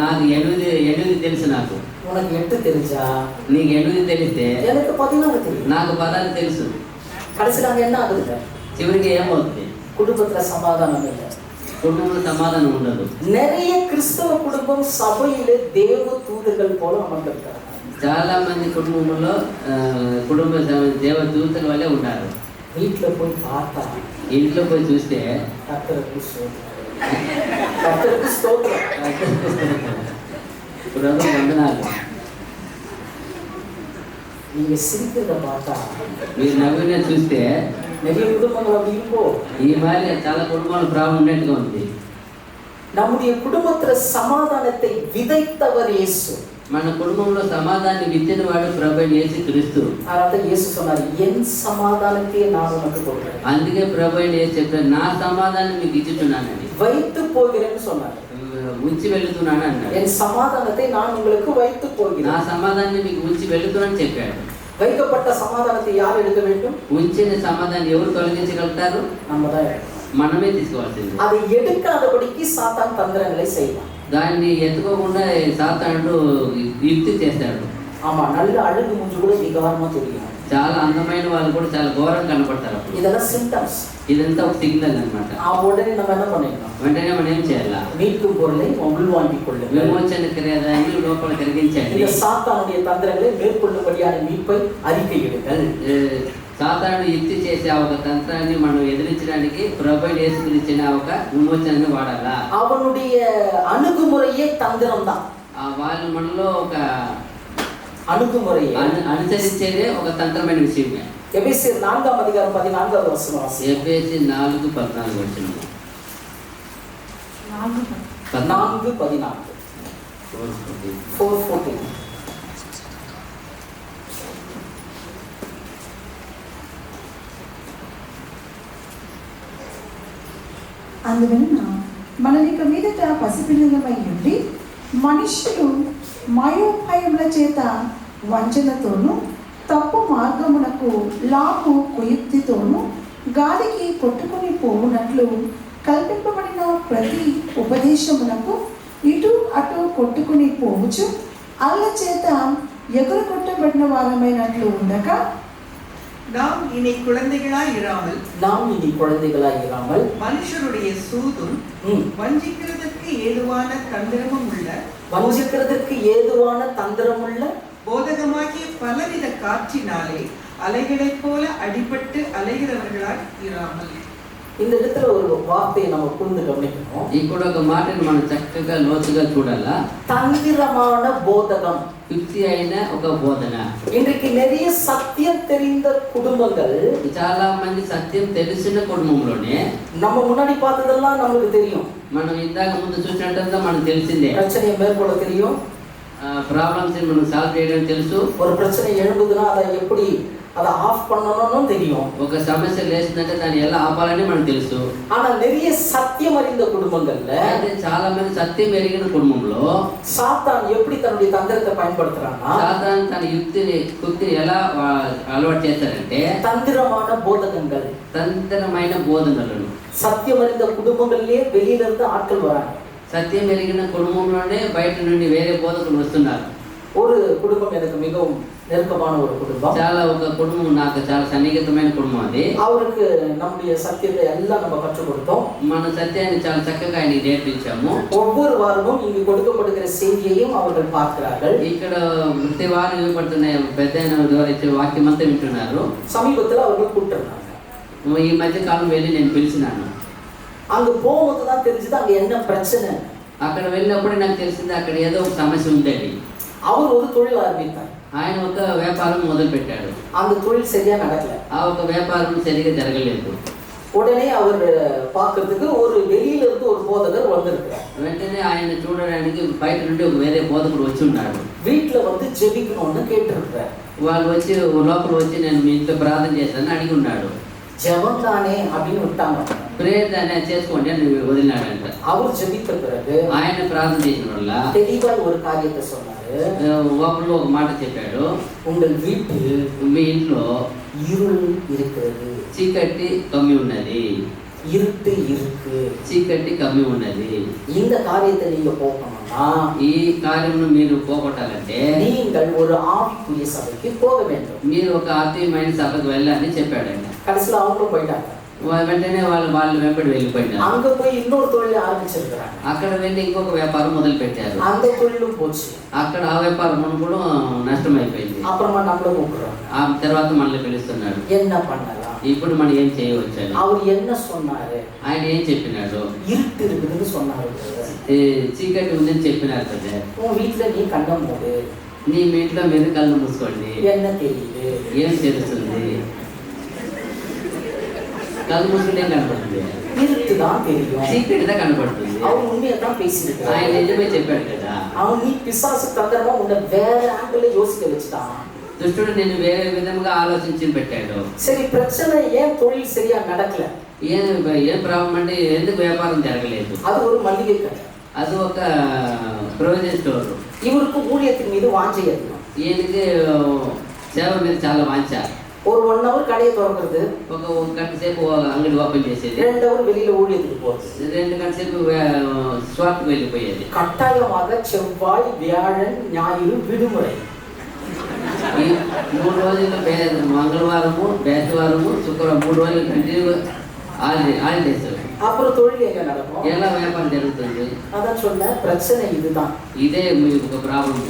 A: నాకు ఎనిమిది తెలుసు. నాకు
B: உனக்கு 8 தெரிஞ்சா
A: నీకు 8 తెలిస్తే
B: எனக்கு 14 தெரியும்.
A: నాకు 10 తెలుసు.
B: கடைசியில் அங்கே என்ன ஆகுது,
A: చివరికి ఏమవుతుంది,
B: குடும்பத்துல சமாதானம் இல்லை.
A: కుటుంబంలో సమాధానం ఉండదు.
B: நிறைய கிறிஸ்தவ குடும்பம் சபையிலே தேவ தூதர்கள் போல அமர்ந்திருக்காங்க.
A: చాలా మంది కుటుంబంలో దేవదూతల వల్లే ఉంటారు.
B: வீட்டுல போய் பார்த்தா
A: ఇంట్లో పోయి చూస్తే
B: கர்த்தருக்கு ஸ்தோத்திரம், கர்த்தருக்கு ஸ்தோத்திரம்.
A: ప్రభు వందనాలు.
B: நீங்க சிரிக்கிறத பார்த்தா
A: మీరు నవ్వునే చూస్తే
B: நிறைய குடும்பங்கள் அப்படி இருக்கும்.
A: ఈ மாதிரி చాలా కుటుంబాలు ప్రాబ్లం ఉన్నట్టుగా ఉంది.
B: நம்முடைய குடும்பத்துல சமாதானத்தை விதைத்தவர் இயேசு.
A: మన కుటుంబంలో సమాధానాన్ని విత్తిన వాడు ప్రభు యేసు క్రీస్తు.
B: அதனால இயேசு சொன்னார், என் சமாதானத்தையே நான் உனக்கு கொடுக்கிறேன்.
A: అందుకే ప్రభు యేసు చెప్పారు, నా సమాధానం మీకు ఇచ్చుచున్నానని.
B: வைத்து போகிறேன்னு சொன்னார்.
A: ఉంచి వెళ్తున్నాను అన్నాడు.
B: என் சமாதானத்தை நான் உங்களுக்கு வைத்து
A: నా
B: போகிறேன்.
A: సమాధానాన్ని మీకు ఉంచి వెళ్తున్నాను చెప్పాడు.
B: வைக்கப்பட்ட சமாதானத்தை யார் எடுக்க வேண்டும்,
A: ఉంచిన సమాధానం ఎవరు తొలగించగలుగుతారు,
B: நம்ம தான் எடுக்கணும்.
A: మనమే తీసుకోవాల్సింది.
B: அதை எடுக்காதபடிக்கு சாத்தான் தந்திரங்களை செய்வான்.
A: దాన్ని ఎత్తుకోకుండా సాతానుడు యుక్తి చేస్తాడు.
B: ஆமா, நல்ல அழகு மூஞ்சி கூட விகாரமா தெரியும்.
A: చాలా అందమైన వాళ్ళు కూడా చాలా ఘోరంగా కనపడతారు.
B: இதெல்லாம் சிம்டம்ஸ்.
A: ఇదంతా ఒక సిగ్నల్ అన్నమాట.
B: உடனே நம்ம என்ன பண்ணிடணும்,
A: వెంటనే మనం ఏం చేయాలా,
B: மீட்கும் பொருளை உள்வாங்கிக் கொள்ளுங்கள்.
A: విమోచన క్రియదాన్ని లోపల కలిగించండి.
B: இந்த சாத்தானுடைய தந்திரங்களை மேற்கொள்ளும்படியான மீட்பை அறிக்கையிடுங்கள்.
A: సాతానుడు యుక్తి చేసే ఒక తంత్రాన్ని మనం ఎదిరించడానికి ప్రభువు యేసు ఇచ్చిన ఒక విమోచనని వాడాలా.
B: அவனுடைய அணுகுமுறையே தந்திரம் தான்.
A: వాళ్ళు మనలో ఒక
B: அணுகுமுறையே
A: అనుసరించేదే ఒక తంత్రమైన విషయమే.
B: எபேசியர் 4ஆம் அதிகாரம் 14வது வசனம் வாசிங்க.
A: ఎఫెసీ 4:14 వచనం.
B: 4:14 4:14
C: అందువలన మననిక మీదట పసిపిల్లలమై ఉండి మనుష్యులు మయోభయముల చేత వంచనతోనూ తప్పు మార్గమునకు లాభు కుయుక్తితోనూ గాలికి కొట్టుకుని పోవునట్లు కల్పింపబడిన ప్రతి ఉపదేశమునకు ఇటు అటు కొట్టుకుని పోవచ్చు అల్ల చేత ఎగురు కొట్టబడిన వారమైనట్లు ఉండగా
D: நாம் இனி குழந்தைகளாய் இராமல் மனுஷருடைய சூதும் வஞ்சிக்கிறதற்கு ஏதுவான தந்திரமுள்ள போதகமாகிய பலவித காற்றினாலே அலைகளைப் போல அடிபட்டு அலைகிறவர்களாய் இராமல்.
B: இந்த இடத்துல ஒரு வார்த்தையை நம்ம புரிந்து கவனிக்கணும்.
A: ఇక్కడ ఒక మాటను మనం చక్కగా లోతుగా చూడాలా.
B: தந்திரமான போதகம்,
A: யுக்தி అయిన ఒక బోధన.
B: இன்றைக்கு நிறைய சத்தியம் தெரிந்த குடும்பங்கள்,
A: చాలా మంది సత్యం తెలిసిన కుటుంబంలోనే
B: நம்ம முன்னாடி பார்த்ததெல்லாம் நமக்கு தெரியும்.
A: మనం ఇందాక ముందు చూసినట్టంతా మనకు తెలిసిందే.
B: பிரச்சனையை மேற்கொள்ள தெரியும்,
A: ప్రాబ్లమ్స్ మనం సాల్వ్ చేయడం తెలుసు.
B: ஒரு பிரச்சனை எழும்புதுன்னா அதை எப்படி அதை ஆஃப் பண்ணணும்னு தெரியும்.
A: ఒక సమస్య లేచిందంటే దాన్ని ఎలా ఆపాలని మనకు తెలుసు.
B: ஆனா நிறைய சத்தியம் அறிந்த குடும்பங்கள்ல,
A: అంటే చాలా మంది సత్యం ఎరిగిన కుటుంబంలో
B: சாத்தான் எப்படி தன்னுடைய தந்திரத்தை பயன்படுத்துறான்னா,
A: సాతాను తన యుక్తిని ఎలా అలవాటు చేస్తారంటే
B: தந்திரமான போதகங்கள்,
A: తంత్రమైన బోధనలను.
B: சத்தியம் அறிந்த குடும்பங்கள்லயே வெளியில இருந்து ஆட்கள் வராங்க.
A: సత్యం ఎరిగిన కుటుంబంలోనే బయట నుండి వేరే బోధకులు వస్తున్నారు.
B: ஒரு குடும்பம் எனக்கு மிகவும் நெருக்கமான ஒரு குடும்பம்.
A: చాలా ఒక కుటుంబం నాకు చాలా సన్నిహితమైన కుటుంబం అది.
B: அவருக்கு நம்முடைய சத்தியத்தை எல்லாம் நம்ம கற்றுக் கொடுத்தோம்.
A: మన సత్యాన్ని చాలా చక్కగా ఆయనకి నేర్పించాము.
B: ஒவ்வொரு வாரமும் இங்கு கொடுக்கப்படுகிற செய்தியையும் அவர்கள் பார்க்கிறார்கள்.
A: ఇక్కడ ప్రతి వారం ఇవ్వబడుతున్న పెద్ద ద్వారా ఇచ్చే వాక్యం అంతా వింటున్నారు.
B: சமீபத்தில் அவர்கள் கூப்பிட்டுருந்தாங்க.
A: ఈ మధ్య కాలం వెళ్ళి నేను పిలిచినాను.
B: அங்க போகும்போது தான் தெரிஞ்சது அங்க என்ன பிரச்சனை.
A: అక్కడ వెళ్ళినప్పుడు నాకు తెలిసింది అక్కడ ఏదో ఒక సమస్య ఉందని.
B: அவர் ஒரு தொழில் ஆரம்பித்தார்.
A: ఆయన ఒక వ్యాపారం మొదలు పెట్టాడు.
B: அந்த தொழில் சரியா நடக்கல.
A: ఆ ఒక వ్యాపారం సరిగా జరగలేదు.
B: உடனே அவர் பார்க்கிறதுக்கு ஒரு வெளியில இருந்து ஒரு போதகர் வந்திருக்கிறார்.
A: వెంటనే ఆయన చూడడానికి బయట నుండి ఒక వేరే బోధకుడు వచ్చి ఉన్నాడు.
B: வீட்டுல வந்து ஜெபிக்கணும்னு கேட்டிருக்கிறார்.
A: వాళ్ళు వచ్చి లోపల వచ్చి నేను మీ ఇంట్లో ప్రార్థన చేస్తానని అడిగి ఉన్నాడు.
B: ஜெபம் தானே அப்படின்னு விட்டாங்க.
A: ప్రేయర్ దాన్ని చేసుకోండి అని వదిలినాడంట.
B: அவர் ஜெபித்த பிறகு
A: ఆయన ప్రార్థన చేసిన వల్ల
B: தெளிவாக ஒரு காரியத்தை சொன்னாரு.
A: ఒకరు ఒక మాట చెప్పాడు,
B: உங்கள் வீட்டில்
A: మీ ఇంట్లో
B: இருள் இருக்கிறது,
A: చీకటి కమ్మి ఉన్నది,
B: இருட்டு இருக்கு,
A: చీకటి కమ్మి ఉన్నది.
B: இந்த காரியத்தை நீங்க போகணும்னா,
A: ఈ కార్యమును మీరు పోగొట్టాలంటే
B: நீங்கள் ஒரு ஆவிக்குரிய சபைக்கு போக வேண்டும்.
A: మీరు ఒక ఆత్మీయమైన సభకు వెళ్ళాలని చెప్పాడు ఆయన.
B: கடைசியில் அவங்களும் போயிட்டாங்க.
A: వెంటనే వాళ్ళు వెంబడి వెళ్ళిపోయినారు.
B: அங்க போய் இன்னொரு தொழில் ஆரம்பிச்சிருக்கிறாங்க.
A: అక్కడ వెళ్ళి ఇంకొక వ్యాపారం మొదలు పెట్టారు.
B: அந்த தொழிலும் போச்சு.
A: అక్కడ ఆ వ్యాపారం కూడా నష్టం అయిపోయింది.
B: அப்புறமா நம்மள கூப்பிடுறாங்க.
A: ఆ తర్వాత మనల్ని పిలుస్తున్నాడు.
B: என்ன பண்ணலாம்,
A: ఇప్పుడు మనం ఏం చేయవచ్చు అని.
B: அவர் என்ன சொன்னாரு,
A: ఆయన ఏం చెప్పినాడు,
B: இருட்டு இருக்குதுன்னு சொன்னாரு.
A: చీకటి ఉందని చెప్పినారు కదా.
B: உன் வீட்டுல நீ கண்ண மூடு,
A: నీ మీ ఇంట్లో మీరు కళ్ళు మూసుకోండి,
B: என்ன தெரியுது,
A: ఏం తెలుస్తుంది. కళ్ళు మూసుకుంటే కనపడుతుంది,
B: இருட்டு தான் தெரியும்.
A: చీకటిదా కనపడుతుంది.
B: அவன் உண்மையை தான் பேசியிருக்கான்.
A: ఆయన నిజమే చెప్పాడు కదా.
B: அவன் நீ பிசாசு தந்திரமா உன்னை வேற ஆங்கிள் யோசிக்க வச்சுட்டான்.
A: దుష్టుడు నేను వేరే విధంగా ఆలోచించి పెట్టాడు.
B: சரி, பிரச்சனை ஏன் தொழில் சரியா நடக்கல,
A: ఏం ప్రాబ్లం అంటే ఎందుకు వ్యాపారం జరగలేదు.
B: அது ஒரு மளிகை கடை.
A: అది ఒక ప్రొవిజన్ స్టోర్.
B: இவருக்கு ஊழியத்தின் மீது வாஞ்சை அதிகம்.
A: ఈయనకి సేవ మీద చాలా వాంఛ.
B: ஒரு 1 hour கடையை திறக்கிறது,
A: ఒక గంట సేపు అంగడి ఓపెన్ చేసేది,
B: 2 hour வெளியில ஊழியத்துக்கு போறது,
A: 2 గంటల సేపు స్వార్థకు వెళ్ళిపోయేది.
B: கட்டாயமாக செவ்வாய், வியாழன், ஞாயிறு விடுமுறை.
A: ఈ 3 రోజులు మంగళవారము, బేస్తవారము, శుక్రవారం 3 రోజులు కంటిన్యూ హాలిడేస్.
B: அப்புறம் தொழில் எங்க நடக்கும்,
A: ఎలా వ్యాపారం జరుగుతుంది.
B: அதான் சொன்ன பிரச்சனை இதுதான்.
A: ఇదే మీకు ఒక ప్రాబ్లం.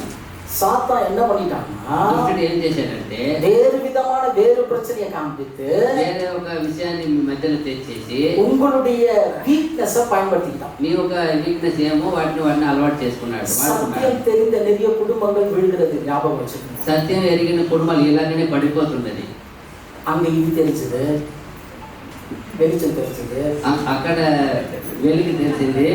B: சாத்தான் என்ன பண்ணிட்டான்னா,
A: దుష్టుడు ఏం చేశాడంటే
B: வேறு விதமான வேறு பிரச்சனையை காண்பித்து
A: వేరే ఒక విషయాన్ని మీ మధ్యలో తెచ్చేసి
B: உங்களுடைய வீக்னஸை பயன்படுத்திட்டான்.
A: మీ ఒక వీక్నెస్ ఏమో వాటిని అలవాటు చేసుకున్నాడు.
B: சத்தியம் தெரிந்த நிறைய குடும்பங்கள் விழுகிறது, ஞாபகம் வச்சுக்கணும்.
A: సత్యం ఎరిగిన కుటుంబాలు ఇలాగనే పడిపోతున్నది.
B: அங்க இது தெரிஞ்சது, வெளிச்சம் தெரிஞ்சது,
A: అక్కడ వెలికి తెలిసింది,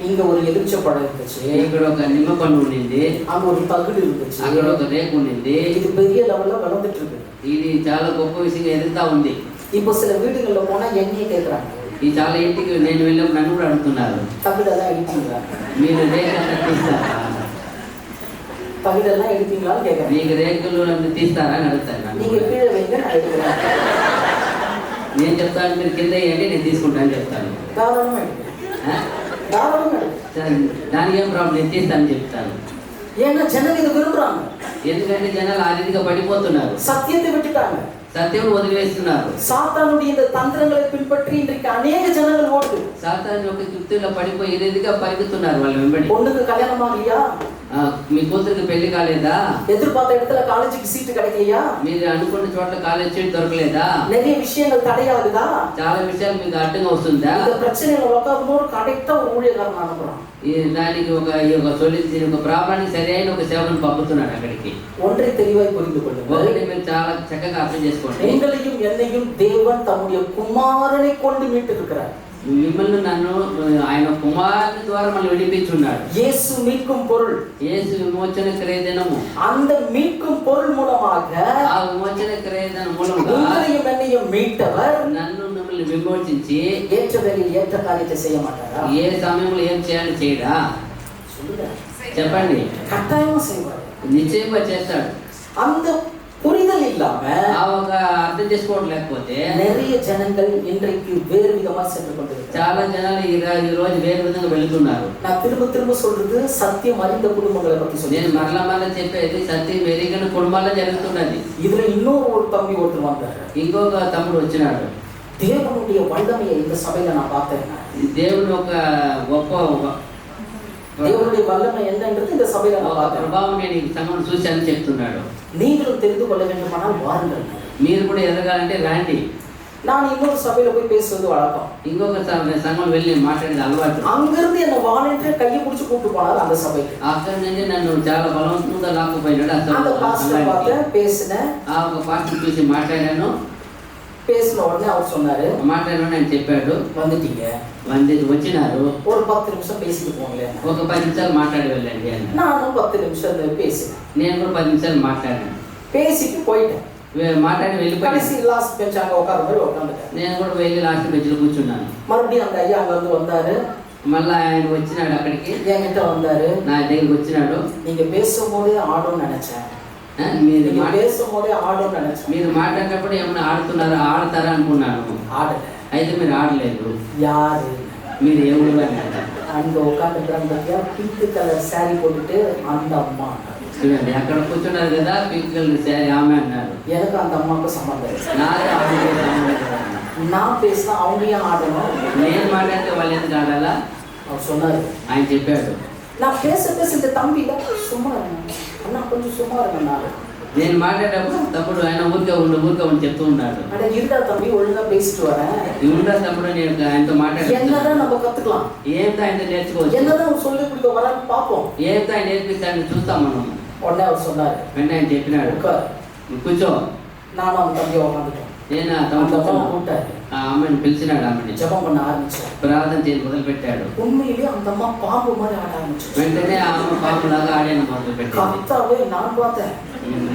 B: இங்க ஒரு எலுமிச்சை பழம் இருந்துச்சு,
A: ఇక్కడ ఒక నిమ్మ పండు ఉండింది,
B: அங்க ஒரு தகுடு இருந்துச்சு,
A: అక్కడ ఒక రేకు ఉండింది.
B: இது பெரிய லெவல்ல வளர்ந்துட்டு இருக்கு.
A: ఇది చాలా గొప్ప విషయంగా ఎదుగుతా ఉంది.
B: இப்போ சில வீடுகள்ல போனா எண்ணெயை கேட்கறாங்க.
A: ఈ చాలా ఇంటికి నేను వెళ్ళినప్పుడు నన్ను కూడా అడుగుతున్నారు,
B: தகுடெல்லாம் எடுப்பீங்களா?
A: మీరు రేఖలు తీస్తారా,
B: தகுடெல்லாம் எடுப்பீங்களான்னு கேட்குறேன்.
A: మీకు రేకులు తీస్తారా అని అడుగుతారు నన్ను.
B: நீங்க கீழே வைங்க, நான் எடுக்கிறேன்.
A: నేను చెప్తాను మీరు కింద వేయండి నేను తీసుకుంటాను చెప్తాను.
B: தாராளமா எடுக்கிறேன்,
A: ఆ?
B: தாராளமா எடுக்கிறேன்.
A: సరే, దానికి ఏం ప్రాబ్లం, నేను తీస్తాను చెప్తాను.
B: ஏன்னா ஜனங்க இதை விரும்புறாங்க,
A: ఎందుకంటే జనాలు ఆ రీతిగా పడిపోతున్నారు,
B: சத்தியத்தை விட்டுட்டாங்க.
A: సత్యం వదిలివేస్తున్నారు.
B: சாத்தானுடைய இந்த தந்திரங்களை பின்பற்றி இன்றைக்கு அநேக ஜனங்கள் ஓடுது.
A: సాతాను యొక్క చుట్టూలో పడిపోయి ఈ రీతిగా పలుకుతున్నారు వాళ్ళ వెంబడి.
B: பொண்ணுக்கு கல்யாணம் ஆகலையா?
A: మీ కూతురికి పెళ్లి కాలేదా?
B: எதிர்பார்த்த இடத்துல காலேஜுக்கு சீட்டு கிடைக்கலையா?
A: మీరు అనుకున్న చోట్ల కాలేజ్ సీట్ దొరకలేదా?
B: நிறைய விஷயங்கள் தடையாகுதா?
A: చాలా విషయాలు మీకు అడ్డంగా వస్తుందా?
B: இந்த பிரச்சனைகளை உட்கார்ந்து கரெக்டா ஒரு ஊழியக்காரன் அனுப்புறான்.
A: దానికి ఒక సొల్యూషన్, ఒక ప్రాబ్లానికి సరైన ఒక సేవను పంపుతున్నాడు అక్కడికి.
B: ஒன்றை தெளிவாய் புரிந்து கொள்ளுங்கள்,
A: ఒకటి మీరు చాలా చక్కగా అర్థం చేసుకోండి.
B: எங்களையும் என்னையும் தேவன் தம்முடைய குமாரனை கொண்டு மீட்டு இருக்கிறார்.
A: మిమ్మల్ని నన్ను ఆయన కుమారుని ద్వారా మళ్ళీ విడిపించున్నాడు.
B: இயேசு மீட்கும் பொருள்,
A: యేసు విమోచన క్రయధనము.
B: அந்த மீட்கும் பொருள் மூலமாக
A: ఆ విమోచన క్రయధన మూలంగా
B: உங்களையும் என்னையும் மீட்டவர்
A: నన్ను మిమ్మల్ని విమోచించి
B: ஏற்ற வேலையில் ஏற்ற காரியத்தை செய்ய மாட்டாரா?
A: ఏ సమయంలో ఏం చేయాలి చేయడా?
B: சொல்லுங்க,
A: చెప్పండి.
B: கட்டாயமா செய்வார்.
A: నిశ్చయంగా చేస్తాడు.
B: அந்த புரிதல் இல்லாம
A: ఆ ఒక అర్థం చేసుకోవడం లేకపోతే
B: நிறைய ஜனங்கள் இன்றைக்கு வேறு விதமா சென்று கொண்டிருக்கிறார்.
A: చాలా జనాలు ఈ రోజు వేరే విధంగా వెళుతున్నారు.
B: நான் திரும்ப திரும்ப சொல்றது சத்தியம் அறிந்த குடும்பங்களை பத்தி
A: నేను
B: சொல்றேன்.
A: మరలా చెప్పేది సత్యం ఎరిగిన కుటుంబాల్లో జరుగుతున్నది.
B: இதுல இன்னொரு ஒரு தம்பி ஒருத்தர் வந்தாரு.
A: ఇంకొక తమ్ముడు వచ్చినాడు.
B: தேவனுடைய வல்லமையை இந்த சபையில நான் பார்த்தேன்.
A: దేవుని ఒక గొప్ప
B: தேவனுடைய வல்லமை என்னன்றது இந்த சபையில நான் பார்த்தேன்.
A: ప్రభావం నేను ఈ సంఘం చూశానని చెప్తున్నాడు.
B: நீங்களும் தெரிந்து கொள்ள வேண்டுமானால் வாருங்கள்.
A: మీరు కూడా ఎదగాలంటే రండి.
B: நான் இன்னொரு சபையில போய் பேசுவது வழக்கம்.
A: ఇంకొక సంఘం వెళ్ళి మాట్లాడేది అలవాటు.
B: அங்கிருந்து என்ன வாலண்டியர் கையை பிடிச்சு கூப்பிட்டு போனார் அந்த சபைக்கு.
A: అక్కడి నుంచి నన్ను చాలా బలవంతంగా లాక్కుపోయినాడు.
B: அந்த பாஸ்டர் பார்த்தேன், பேசினேன்.
A: ఆ ఒక పాస్టర్ చూసి మాట్లాడాను.
B: பேசின உடனே அவர் சொன்னாரு,
A: మాట్లాడాను ఆయన చెప్పాడు,
B: வந்துட்டீங்க,
A: వచ్చినారు,
B: ஒரு 10 நிமிஷம் பேசிட்டு போங்களேன்.
A: ఒక 10 నిమిషాలు మాట్లాడి వెళ్ళండి అని.
B: நானும் 10 நிமிஷம் பேசினேன்.
A: నేను కూడా 10 నిమిషాలు మాట్లాడాను.
B: பேசிட்டு போயிட்டேன்.
A: మాట్లాడి వెళ్ళిపోయాను.
B: கடைசி லாஸ்ட் பெஞ்ச் அங்க உட்கார்ற மாதிரி உட்காந்துட்டேன்.
A: నేను కూడా వెళ్ళి లాస్ట్ బెంచ్లో కూర్చున్నాను.
B: மறுபடியும் அந்த ஐயா அங்க வந்து வந்தாரு.
A: మళ్ళీ ఆయన వచ్చినాడు, అక్కడికి
B: என்கிட்ட வந்தாரு.
A: నా దగ్గరికి వచ్చినాడు.
B: நீங்க பேசும்போதே ஆடும்னு நினைச்சேன்,
A: మీరు
B: பேசும்போதே ஆடும்னு நினைச்சேன்.
A: మీరు మాట్లాడినప్పుడు ఏమైనా ఆడతారా అనుకున్నాను.
B: ஆடல.
A: అయితే మీరు ఆడలేదు.
B: யாரு?
A: మీరు ఎవరు అన్నారు.
B: அங்க உட்காந்துக்கிறாங்க பத்தியா, பிங்க் கலர் சாரி போட்டுட்டு அந்த அம்மா.
A: చూడండి, అక్కడ కూర్చున్నారు కదా పింక్ కలర్ శారీ ఆమె అన్నారు.
B: எனக்கு அந்த அம்மாவுக்கு சம்பந்தம் இல்லை.
A: నాకు ఆమెకి సంబంధం లేదు.
B: நான் பேசினா அவங்க ஏன் ஆடணும்?
A: నేను మాట్లాడితే వాళ్ళు ఎందుకు ఆడాలా?
B: அவர் சொன்னாரு.
A: ఆయన చెప్పాడు.
B: நான் பேச இந்த தம்பி சும்மா இருங்க அண்ணா, கொஞ்சம் சும்மா இருங்கண்ணா.
A: నేను మాట్లాడేటప్పుడు తప్పుడు ఆయన ఊరికే ఉండి చెప్తూ ఉన్నాడు.
B: அட இருடா தம்பி, ஒழுங்கா பேசிட்டு வரேன்.
A: ఉండా తప్పుడు నేను ఆయనతో మాట్లాడాను.
B: என்னதான் நம்ம கத்துக்கலாம்,
A: ఏంటో ఆయన నేర్చుకోవచ్చు,
B: என்னதான் சொல்லி கொடுக்க வரான்னு பார்ப்போம்.
A: ఏంటో ఆయన నేర్పిస్తాడని చూస్తాం మనం.
B: உடனே அவர் சொன்னாரு,
A: వెంటనే ఆయన చెప్పినాడు,
B: உட்கார்.
A: కూర్చో.
B: நானும் அவன் தம்பியை உட்காந்துட்டோம்.
A: నేను
B: அந்த அம்மா கூப்பிட்டாரு.
A: ఆ అమ్మాయిని పిలిచినాడు. ఆమెని
B: ஜெபம் பண்ண ஆரம்பிச்சாரு.
A: ప్రార్థన చేసి మొదలు పెట్టాడు.
B: உண்மையிலேயே அந்த அம்மா பாம்பு மாதிரி ஆட ஆரம்பிச்சு.
A: వెంటనే ఆమె పాములాగా ఆడాను మొదలు పెట్టాడు.
B: கத்தாவே நான் பார்த்தேன்.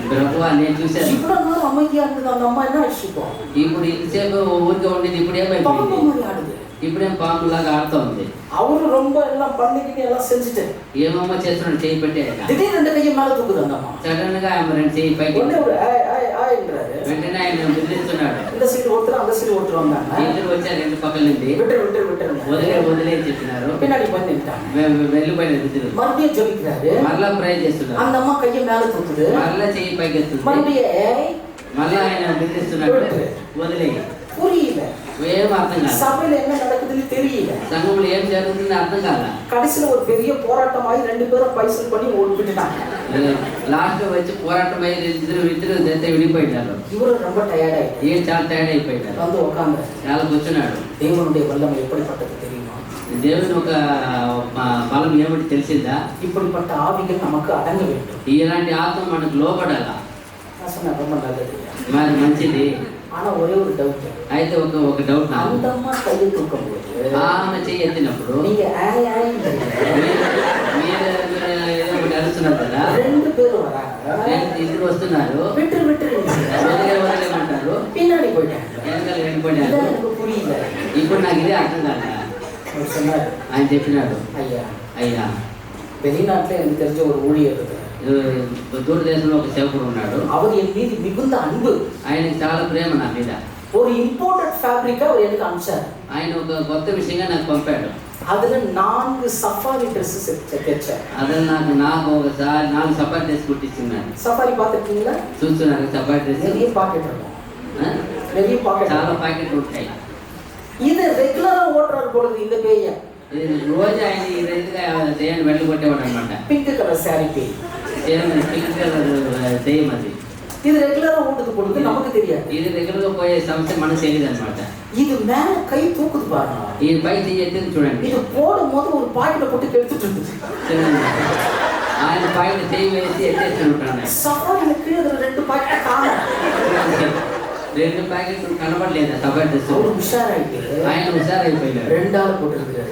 A: ప్రభువా నేను చూశాను.
B: இவ்வளவு நேரம் அமைதியா இருந்தது அந்த அம்மா என்ன ஆயிடுச்சுப்போம்?
A: ఇప్పుడు ఇంతసేపు ఊరికే ఉండేది ఇప్పుడు
B: பாம்பு
A: ఏమైపోయింది?
B: மாதிரி ஆடுது.
A: ఇప్పుడేం పాములాగా ఆడుతోంది.
B: அவரு ரொம்ப எல்லாம் பண்ணிக்கிட்டு எல்லாம் செஞ்சுட்டு
A: ఏమమ్మా చేస్తున్నాడు, చేయి పెట్టి ఆయన
B: திடீர்னு 2 கையை மேல தூக்குது அந்த அம்மா.
A: సడన్ గా ఆయన రెండు చేయి పైకి.
B: உடனே ஒரு ஆய் ஆய் ஆய்ன்றாரு.
A: వెంటనే ఆయన బెదిరిస్తున్నాడు.
B: இந்த సైடு ஒருத்தர் அந்த சைடு ஒருத்தர் வந்தாங்க.
A: ఇద్దరు వచ్చారు రెండు పక్కల నుండి.
B: விட்டு
A: వదిలే చెప్పినారు.
B: பின்னாடி போய் நின்னுட்டாங்க.
A: వెళ్ళిపోయిన ఇద్దరు.
B: மறுபடியும் ஜெபிக்கிறாரு.
A: మరలా ప్రే చేస్తున్నారు.
B: அந்த అమ్మ கையை மேல தூக்குது.
A: మరలా చేయి పైకి ఎత్తుంది.
B: மறுபடியும் ஏய்
A: మళ్ళా ఆయన బెదిరిస్తున్నాడు. వదిలే.
B: புரியல.
A: ఏం అర్థం కాదు.
B: சபையில என்ன நடக்குதுன்னு தெரியல.
A: సంఘంలో ఏం జరుగుతుందో అర్థం కాదా.
B: கடைசியில ஒரு பெரிய போராட்டமாயி 2 பேரும் பைசல் பண்ணி விட்டுட்டாங்க.
A: లాస్ట్ వచ్చి పోరాటం అయ్యి ఇద్దరు విడిపోయినారు.
B: இவரு ரொம்ப டயர்ட் ஆயிட்டாரு.
A: ఏం చాలా టైర్డ్ అయిపోయినారు.
B: வந்து உட்கார்ந்தாரு.
A: చాలా కూర్చున్నాడు.
B: தேவனுடைய வல்லமை எப்படிப்பட்டது தெரியுமா?
A: దేవుని ఒక బలం ఏమిటి తెలిసిందా?
B: இப்படிப்பட்ட ஆவிகள் நமக்கு அடங்க வேண்டும்.
A: ఇలాంటి ఆత్మ మనకు లోపడాలా.
B: நான் சொன்னேன் ரொம்ப நல்லது.
A: మరి మంచిది.
B: ஆனா ஒரே ஒரு டவுட்.
A: అయితే ఒక డౌట్ నాకు.
B: அந்த అమ్மா கையை தூக்கும்போது
A: ఆమె చెయ్యి ఎత్తినప్పుడు
B: நீங்க ஆய் ஆய்
A: మీరు ఏదో ఒకటి అరుస్తున్నారు కదా.
B: 2 பேரும் வராங்க.
A: ఇద్దరు వస్తున్నారు.
B: விட்டு
A: వదిలేమంటారు.
B: பின்னாடி போயிட்டாங்க.
A: వెనకాల వినపడాను.
B: இதான் எனக்கு புரியல.
A: ఇప్పుడు నాకు ఇదే అర్థం కాదు.
B: அவர் சொன்னாரு,
A: ఆయన చెప్పినాడు,
B: ஐயா
A: అయ్యా
B: வெளிநாட்டுல எனக்கு தெரிஞ்ச ஒரு ஊழியர் இருக்காரு.
A: దూరదేశంలో ఒక సేవకుడు ఉన్నాడు.
B: அவர் என் மீது மிகுந்த அன்பு.
A: ఆయనకి చాలా ప్రేమ నా మీద.
B: ஒரு இம்போர்ட்டட் ஃபேப்ரிக்கா அவர் எனக்கு அனுப்பிச்சாரு.
A: ఆయన ఒక కొత్త విషయంగా నాకు పంపాడు.
B: அதுல 4 சஃபாரி ட்ரெஸ்ஸஸ் தைச்சாரு.
A: అదే నాకు ఒకసారి 4 సపరేట్ డ్రెస్ కుట్టించున్నాడు.
B: சஃபாரி பார்த்துருக்கீங்களா?
A: చూస్తున్నారు సపరేట్ డ్రెస్.
B: நிறைய பாக்கெட் இருக்கும். நிறைய பாக்கெட்.
A: చాలా ప్యాకెట్లు ఉంటాయి.
B: இது ரெகுலரா ஓட்டுறாரு பொழுது இந்த பேய.
A: ఇది రోజు ఆయన ఈ రైతుగా దెయ్యాన్ని వెళ్ళి కొట్టేవాడు అనమాట.
B: பிங்க் கலர் சாரி பேய்.
A: పింక్ కలర్ దెయ్యం అది.
B: இது ரெகுலரா ஓட்டுது பொழுது நமக்கு தெரியாது.
A: ఇది రెగ్యులర్ గా పోయే సమస్య మనకు తెలియదు అనమాట.
B: இது மேல கை தூக்குது பாருங்க.
A: ఈ పై ఎత్తింది చూడండి.
B: இது போடும்போது ஒரு பாக்கெட்டை போட்டு எடுத்துட்டு இருந்துச்சு.
A: ఆయన పైన చేయి వేసి ఎత్తేస్తుంటాను.
B: சஃபாரில கீழே 2 பாக்கெட் காணோம்.
A: 2 ప్యాకెట్లు కనబడలేదు సపరేట్ డ్రెస్.
B: அவரு உஷாராயிட்டு
A: ఆయన హుషారైపోయినాడు.
B: 2 ஆள் போட்டுருக்காரு.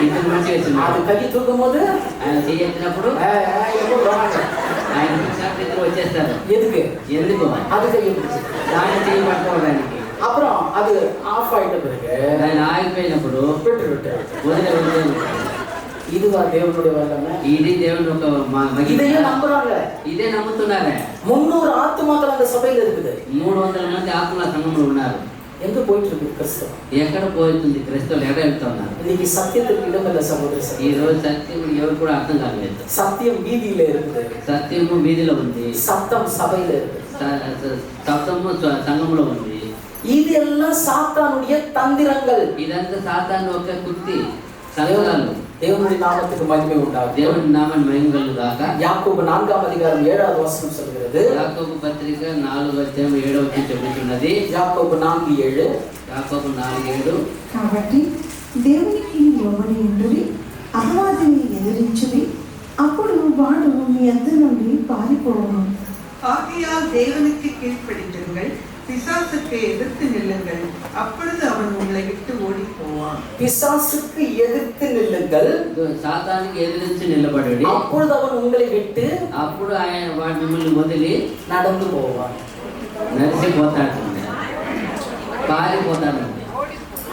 A: ఇద్దరు మంచి వేసినాడు.
B: அது கை தூக்கும் போது
A: ఆయన చేయి ఎత్తినప్పుడు ఆయన ఇద్దరు వచ్చేస్తారు.
B: எதுக்கு?
A: ఎందుకు?
B: அது கையை பிடிச்சு
A: ఆయన చేయి పట్టుకోవడానికి.
B: அப்புறம் அது ஆஃப் ஆயிட்ட பிறகு
A: ఆయన ఆగిపోయినప్పుడు
B: விட்டு
A: వదిలి
B: இதுவா தேவனுடைய வல்லமை?
A: ఇది దేవుడు ఒక మహిమ.
B: இதையே நம்புறாங்க.
A: ఇదే నమ్ముతున్నారే.
B: 300 ஆத்துமாக்கள் அந்த சபையில இருக்குது.
A: 300 మంది ఆత్మల సంఘంలో ఉన్నారు.
B: எங்க போயிட்டு இருக்கு கிறிஸ்தவம்?
A: ఎక్కడ పోతుంది క్రైస్తవులు? ఎక్కడ వెళ్తున్నారు?
B: இன்னைக்கு சத்தியத்துக்கு இடமில்ல சகோதர
A: ఈ
B: சகோதரி.
A: రోజు సత్యం ఎవరు కూడా అర్థం కాలేదు.
B: சத்தியம் வீதியில இருக்குது.
A: సత్యము వీధిలో ఉంది.
B: சத்தம் சபையில இருக்குது.
A: సత్యము సంఘంలో ఉంది.
B: இது எல்லாம் சாத்தானுடைய தந்திரங்கள்.
A: ఇదంతా సాతాను ఒక కుర్తి సంఘాలు.
B: தேவனுடைய நாமத்துக்கு மகிமை உண்டாகும்.
A: దేవుని నామం మహిమగలు గాక.
B: யாக்கோபு 4ஆம் அதிகாரம் 7வது வசனம் சொல்கிறது.
A: యాకోబు పత్రిక 4వ అధ్యాయం 7వ వచనం చెబుతున్నది.
B: யாக்கோபு 4:7.
A: యాకోబు 4:7.
C: కాబట్టి దేవునికి లోబడి ఉండుడి, అపవాదిని ఎదిరించుడి, అప్పుడు వాడు మీ యొద్ద నుండి పారిపోవును.
D: ஆகையால் தேவனுக்கு கீழ்ப்படிந்திருங்கள், பிசாசுக்கு எதிர்த்து நில்லுங்கள், அப்பொழுது அவன் உங்களை விட்டு ஓடி போவான்.
B: பிசாசுக்கு எதிர்த்து நில்லுங்கள்,
A: సాతానికి ఎదిరించి నిలబడండి,
B: அப்பொழுது அவன் உங்களை விட்டு
A: అప్పుడు ఆయన వాడు మిమ్మల్ని వదిలి
B: நடந்து போவான்.
A: నడిచిపోతాడు, పారిపోతాడు.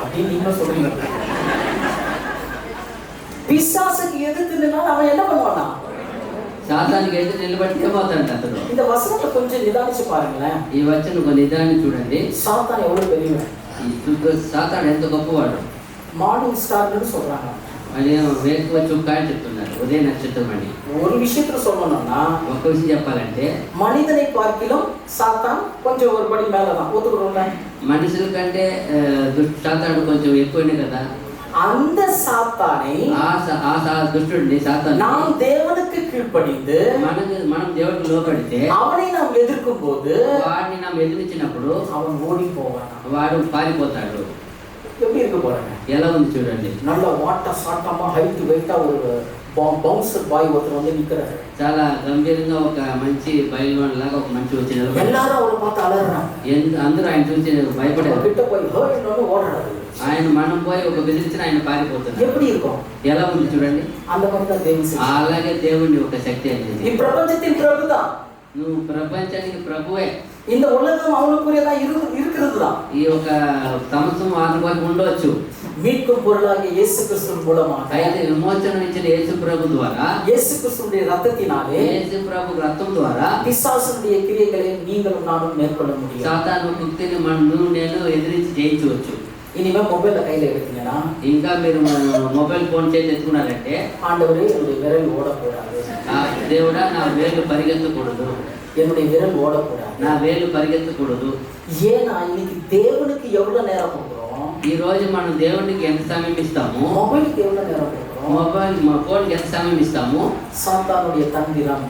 B: அப்படின்னு நீங்க சொல்றீங்க. பிசாசுக்கு எதிர்த்து நின்னால் அவன் என்ன பண்ணுவானா?
A: సాతానికి ఎదురు నిలబడితే పోతాడు అతడు.
B: இந்த வசனத்தை கொஞ்சம் நிதானிச்சு பாருங்களேன்.
A: ఈ వచనం ఒక నిదాన్ని చూడండి.
B: சாத்தான் எவ்வளவு பெரியவன்.
A: సాతాను ఎంత గొప్పవాడు.
B: மார்னிங் ஸ்டார்னு சொல்றாங்க.
A: అది వేకువ చుక్క అని చెప్తున్నారు, ఉదయ నక్షత్రం అని.
B: ஒரு விஷயத்துல சொல்லணும்னா,
A: ఒక విషయం చెప్పాలంటే
B: மனிதனை பார்க்கிலும் சாத்தான் கொஞ்சம் ஒரு படி மேலதான். ஒத்துக்கிறோம்ல?
A: మనుషుల కంటే సాతాను కొంచెం ఎక్కువనే కదా.
B: அந்த சாத்தானை
A: దుష్టుడిని సాతాను
B: நாம் தேவனுக்கு கீழ்ப்படிந்து
A: మనం దేవుడికి లోబడితే
B: அவனை நாம் எதிர்க்கும் போது
A: వాడిని మనం ఎదిరించినప్పుడు
B: அவன் ஓடி போவான்.
A: వాడు పారిపోతాడు.
B: எப்படி இருக்க போறாங்க?
A: ఎలా ఉంది చూడండి.
B: நல்ல வாட்ட சாட்டமா ஹைட் வெயிட்டா ஒரு பவுன்சர் பாய் ஒருத்தர் வந்து நிக்கிறாரு.
A: చాలా గంభీరంగా ఒక మంచి బయలువాన్ లాగా ఒక మంచి వచ్చి
B: எல்லாரும் அவரை பார்த்து அலறாங்க.
A: అందరూ ఆయన చూసి భయపడారు.
B: கிட்ட போய் ஹேன்னு ஓடுறாரு.
A: ఆయన మనం పోయి ఒక బెదిరించిన ఆయన పారిపోతాడు.
B: எப்படி இருக்கும்?
A: ఎలా ఉంది చూడండి.
B: அந்த மாதிரி தான் தேவன்.
A: అలాగే దేవుని ఒక శక్తి అనేది.
B: ఈ பிரபஞ்சத்தின் பிரபுதான்.
A: నువ్వు ప్రపంచానికి ప్రభువే.
B: இந்த உலகம் அவனுக்குரியதா இருக்கிறதுதான்.
A: ఈ ఒక సంవత్సరం వారికి ఉండవచ్చు.
B: மீட்கும் பொருளாகிய இயேசு கிறிஸ்து மூலமாக,
A: అయితే విమోచన ఇచ్చిన యేసు ప్రభు ద్వారా,
B: இயேசு கிறிஸ்துவின் ரத்தத்தினாலே,
A: యేసు ప్రభు రక్తం ద్వారా
B: பிசாசுடைய கிரியைகளை நீங்களும் நானும் மேற்கொள்ள முடியும்.
A: సాతాను కుక్తిని నువ్వు నేను ఎదిరించి జయించవచ్చు.
B: இனிமே மொபைல கையில எடுத்தீங்கன்னா,
A: ఇంకా మీరు మొబైల్ ఫోన్ చేసి ఎత్తుకున్నారంటే,
B: ஆண்டவரே என்னுடைய விரல் ஓடக்கூடாது,
A: దేవుడా నా వేలు పరిగెత్తకూడదు,
B: என்னுடைய விரல் ஓடக்கூடாது,
A: నా వేలు పరిగెత్తకూడదు.
B: ஏன்னா இன்னைக்கு தேவனுக்கு எவ்வளவு நேரம் கொடுக்குறோம்?
A: ఈ రోజు మనం దేవునికి ఎంత సమయం ఇస్తాము?
B: மொபைலுக்கு எவ்வளவு நேரம் கொடுக்குறோம்?
A: మొబైల్ ఫోన్కి ఎంత సమయం ఇస్తాము?
B: சாத்தானுடைய தந்திரம்,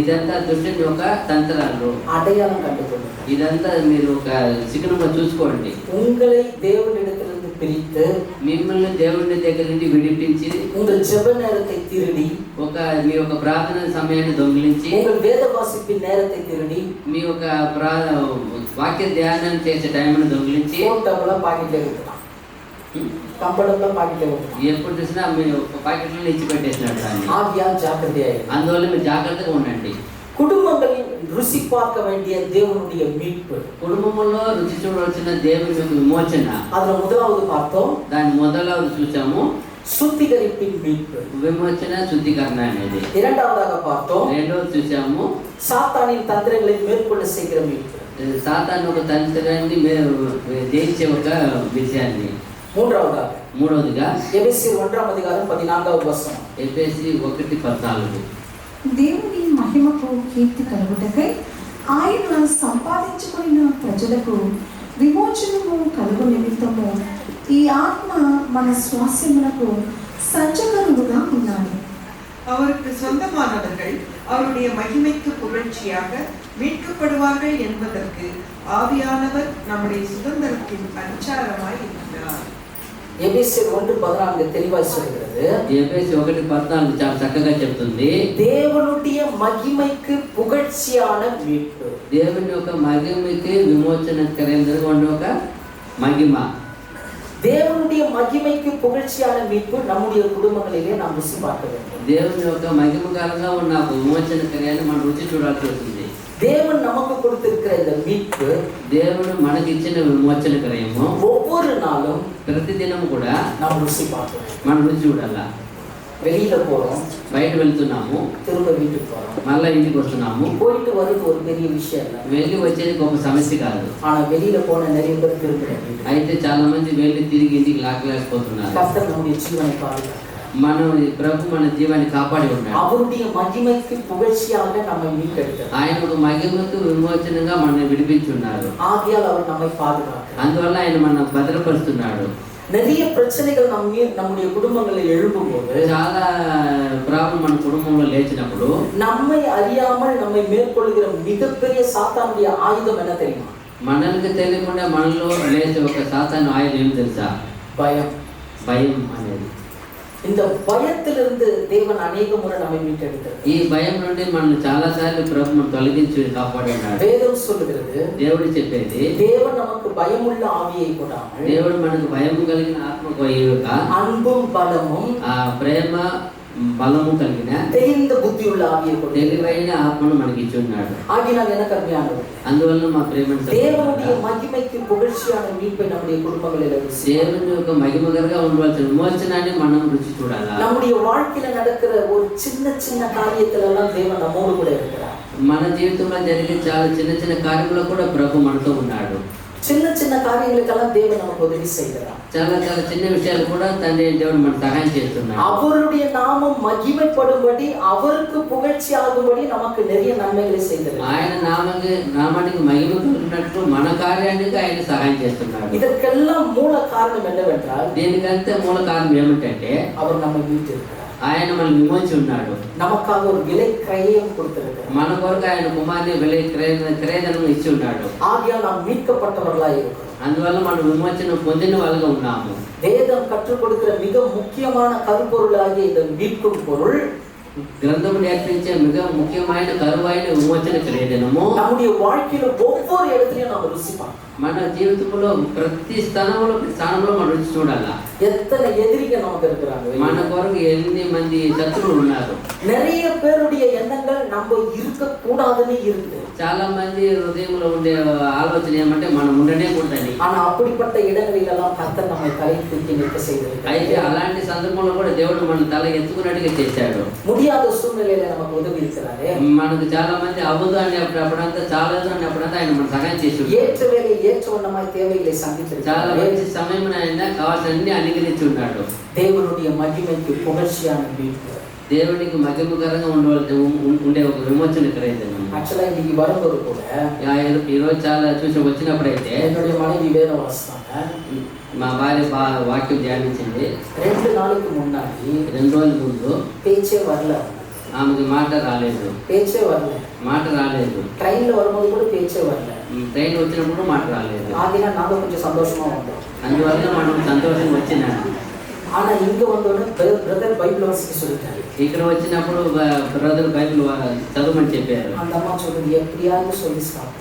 A: ఇదంతా దుష్టుని యొక్క తంత్రాలు,
B: அடையாளம் கண்டுகொள்ளும்.
A: ఇదంతా మీరు ఒక శిఖరంగా చూసుకోండి.
B: உங்களை தேவனிடத்திலிருந்து பிரித்து,
A: మిమ్మల్ని దేవుని దగ్గర నుండి విడిపించి,
B: உங்கள் ஜெப நேரத்தை திருடி,
A: మీ యొక్క ప్రార్థన సమయాన్ని దొంగిలించి,
B: உங்கள் வேத வாசிப்பின் நேரத்தை திருடி,
A: మీ యొక్క వాక్య ధ్యానం చేసే టైంను దొంగిలించి,
B: போட்டவள பாக்கெட்ல வைக்கலாம், கம்பளம்ல பாக்கெட்ல வைக்கலாம்.
A: ఎప్పుడు చూసినా మీరు పాకెట్లో ఇచ్చి పెట్టేసినట్టు దాన్ని.
B: ஆவியா ஜாக்கிரதையா.
A: అందువల్ల మీరు జాగ్రత్తగా ఉండండి.
B: குடும்பங்கள் ருசி பார்க்க வேண்டிய தேவனுடைய மீட்பு.
A: కుటుంబంలో రుచి చూడవలసిన దేవుని యొక్క విమోచన.
B: அதுல முதலாவது பார்த்தோம்,
A: దాని మొదలవది చూసాము,
B: சுத்திகரிப்பின் மீட்பு.
A: విమోచన శుద్ధీకరణ అనేది.
B: இரண்டாவதாக பார்த்தோம்,
A: రెండవది చూసాము,
B: சாத்தானின் தந்திரங்களை மேற்கொள்ள செய்கிற மீட்பு.
A: సాతాను ఒక తంత్రాన్ని జయించే ఒక విషయాన్ని.
B: மூன்றாவதுగా எபேசியர் 1:14
A: ఎఫెసీ 1:14
C: దేవుని మహిమకు కీర్తి కలుగుటకై ఆయన సంపాదించుకున్న ప్రజలకు విమోచనము కలుగు నిమిత్తము ఈ ఆత్మ మన స్వాస్యములకు సంచకరుడుగా ఉన్నాడు.
D: அவருக்கு சொந்தமானவர்கள் அவருடைய மகிமைக்கு புகழ்ச்சியாக மீட்கப்படுவார்கள் என்பதற்கு ஆவியானவர் நம்முடைய சுதந்திரத்தின் அச்சாரமாய் இருக்கிறார்.
B: எபேசியர் 1:14 தெளிவாய் சொல்கிறது.
A: ఎఫెసీ 1:14 చాలా చక్కగా చెప్తుంది.
B: தேவனுடைய மகிமைக்கு புகழ்ச்சியான மீட்பு.
A: దేవుని యొక్క మహిమకి విమోచనకరంగా ఉండే ఒక మహిమ.
B: தேவனுடைய மகிமைக்கு புகழ்ச்சியான மீட்பு நம்முடைய குடும்பங்களிலே நாம் ருசி பார்க்க வேண்டும்.
A: దేవుని యొక్క మహిమకరంగా ఉన్న విమోచనకరాన్ని మనం రుచి చూడాల్సి వస్తుంది.
B: தேவன் நமக்கு கொடுத்திருக்கிற இந்த மீட்பு,
A: దేవుడు మనకి ఇచ్చిన విమోచనకరము
B: ஒவ்வொரு நாளும்
A: ప్రతిదినం కూడా
B: நாம் ருசி பார்க்கணும்.
A: మనం రుచి చూడాలా.
B: வெளியில போறோம்,
A: బయట వెళ్తున్నాము,
B: திரும்ப வீட்டுக்கு போறோம்,
A: మళ్ళీ ఇంటికి వస్తున్నాము.
B: போயிட்டு வர்றது ஒரு பெரிய விஷயம் இல்ல,
A: వెళ్ళి వచ్చేది గొప్ప సమస్య కాదు.
B: ஆனா வெளியில போன நிறைய பேர் திரும்ப
A: అయితే చాలా మంది వెళ్ళి తిరిగి ఇంటికి లాగలేకపోతున్నారు.
B: கர்த்தர் நம்முடைய ஜீவனை பாதுகாக்கிறார்.
A: మనం ప్రభు మన జీవాన్ని కాపాడి ఉన్నాడు.
B: அவருடைய மகிமைக்கு புகழ்ச்சியாக நம்மை மீட்டெடுத்தார்.
A: ఆయన ఒక మహిమకు విమోచనంగా మనల్ని విడిపించున్నారు.
B: ஆகையால் அவர் நம்மை பாதுகாக்கிறார்.
A: అందువల్ల ఆయన మనం భద్రపరుస్తున్నాడు.
B: நிறைய பிரச்சனைகள் நம்முடைய குடும்பங்களில் எழும்பும்போது,
A: చాలా ప్రాబ్లం మన కుటుంబంలో లేచినప్పుడు
B: நம்மை அறியாமல் நம்மை மேற்கொள்கிற மிகப்பெரிய சாத்தானுடைய ஆயுதம் என்ன தெரியுமா?
A: మనల్ని తెలియకుండా మనలో లేచే ఒక సాతాను ఆయుధం ఏం తెలుసా?
B: பயம்.
A: భయం అనేది.
B: இந்த பயத்திலிருந்து தேவன் அநேக முறை நம்மை மீட்டெடுத்தார்.
A: ఈ భయం నుండి మనం చాలా సార్లు ప్రభు మనం తొలగించి కాపాడినాడు.
B: வேதம் சொல்லுகிறது,
A: దేవుడు చెప్పేది,
B: தேவன் நமக்கு பயமுள்ள ஆவியை கொடாமல்
A: దేవుడు మనకు భయం కలిగిన ఆత్మకు ఇవ్వక
B: அன்பும் பலமும்
A: ఆ ప్రేమ బలము కలిగిన
B: தெளிந்த புத்தியுள்ள ஆவியை கொண்டு
A: తెలివైన ఆత్మను మనకి ఇచ్చి ఉన్నాడు.
B: ஆகினால் எனக்கு அருமையானவர்,
A: అందువల్ల మా ప్రేమను
B: தேவனுடைய மகிமைக்கு புகழ்ச்சியான மீட்பை நம்முடைய குடும்பங்களில்
A: దేవుని యొక్క మహిమగరగా ఉండవలసిన విమోచనాన్ని మనం రుచి చూడాలా.
B: நம்முடைய வாழ்க்கையில நடக்கிற ஒரு சின்ன சின்ன காரியத்துல எல்லாம் தேவன் நம்மோடு கூட இருக்கிறார்.
A: మన జీవితంలో జరిగే చాలా చిన్న చిన్న కార్యములు కూడా ప్రభు మనతో ఉన్నాడు.
B: சின்ன சின்ன காரியங்களுக்கெல்லாம் தேவன் நமக்கு உதவி செய்கிறார்.
A: చాలా చాలా చిన్న విషయాలు కూడా తండ్రి దేవుడు మనకు సహాయం చేస్తున్నాడు.
B: அவருடைய நாமம் மகிமைப்படும்படி, அவருக்கு புகழ்ச்சி ஆகும்படி நமக்கு நிறைய நன்மைகளை செய்கிறார்.
A: ఆయన నామానికి మహిమ కలిగినట్టు మన కార్యానికి ఆయన సహాయం చేస్తున్నాడు.
B: இதற்கெல்லாம் மூல காரணம் என்னவென்றால்,
A: దీనికంటే మూల కారణం ఏమిటంటే
B: அவர் நம்மை மீட்டிருக்கிறார்.
A: ఆయన మనల్ని విమోచి ఉన్నాడు.
B: நமக்காக ஒரு விலை கிரயம் கொடுத்திருக்கிறார்.
A: మన కొరకు ఆయన కుమార్ని క్రయధనం ఇచ్చి ఉన్నాడు.
B: ஆகையால் நாம் மீட்கப்பட்டவர்களாய் இருக்கிறோம்.
A: అందువల్ల మనం విమోచన పొందిన వాళ్ళగా ఉన్నాము.
B: வேதம் கற்றுக் கொடுக்கிற மிக முக்கியமான கருப்பொருளாகிய இந்த மீட்கும் பொருள்,
A: గ్రంథము నేర్పించే మిగ ముఖ్యమైన కరువైన విమోచన క్రయధనము
B: நம்முடைய வாழ்க்கையில ஒவ்வொரு இடத்துலயும் நம்ம ருசிப்போம்.
A: మన జీవితంలో ప్రతి స్థానంలో మనం రుచి చూడాలా.
B: எத்தனை எதிரிகள் நமக்கு இருக்கிறாங்க,
A: మన కొరకు ఎన్ని మంది శత్రువులు ఉన్నారు.
B: நிறைய பேருடைய எண்ணங்கள் நம்ம இருக்க கூடாதுன்னு இருக்கு.
A: చాలా మంది హృదయంలో ఉండే ఆలోచన ఏమంటే మనం ఉండనే కూడదని.
B: ஆனா அப்படிப்பட்ட இடங்களிலெல்லாம் கர்த்தர் நம்மை தலை தூக்கி நிற்க செய்திருக்கிறார்.
A: అయితే అలాంటి సందర్భంలో కూడా దేవుడు మన తల ఎత్తుకున్నట్టుగా చేశాడు.
B: முடியாத சூழ்நிலையில நமக்கு உதவி இருக்கிறாரு.
A: మనకు చాలా మంది అవ్వదు అప్పుడంతా చాలదు అప్పుడంతా ఆయన మన సహాయం చేసి
B: ஏற்ற வேலை ஏற்ற வண்ணமாய் தேவைகளை
A: చాలా
B: சந்தித்திருக்கிறார்.
A: మంచి సమయం ఆయన కావాల్సిన అన్ని అనుగ్రహించి ఉన్నాడు.
B: தேவனுடைய மகிமைக்கு புகழ்ச்சியான மீட்பு.
A: దేవునికి మహిమకరంగా ఉండే ఒక విమోచన క్రయధనం.
B: ஆக்சுவலா இன்னைக்கு வரும்போது கூட
A: ఈరోజు చాలా చూసి వచ్చినప్పుడైతే
B: என்னுடைய மனைவி வேதம் வாசித்தாங்க.
A: మా భార్య వాక్యం ధ్యానించింది.
B: 2 நாளுக்கு முன்னாடி
A: 2 రోజుల ముందు
B: பேச்சே வரல,
A: ఆమెకి మాట రాలేదు. మాట రాలేదు.
B: ట్రైన్ல வரும்போது கூட பேச்சே வரல.
A: ట్రైన్ వచ్చినప్పుడు మాట రాలేదు.
B: ஆகினால் நாங்க கொஞ்சம் சந்தோஷமா வந்தோம்.
A: అందువల్ల మనం సంతోషంగా వచ్చినాం.
B: ஆனா இங்க வந்தோடனே பிரதர் பைபிள் வாசிக்க சொல்லிட்டாரு.
A: ఇక్కడ వచ్చినప్పుడు బ్రదర్ బైబిల్ చదవమని చెప్పారు.
B: அந்த அம்மா சொல்லுது, எப்படியாவது சொல்லி ஸ்டாப்.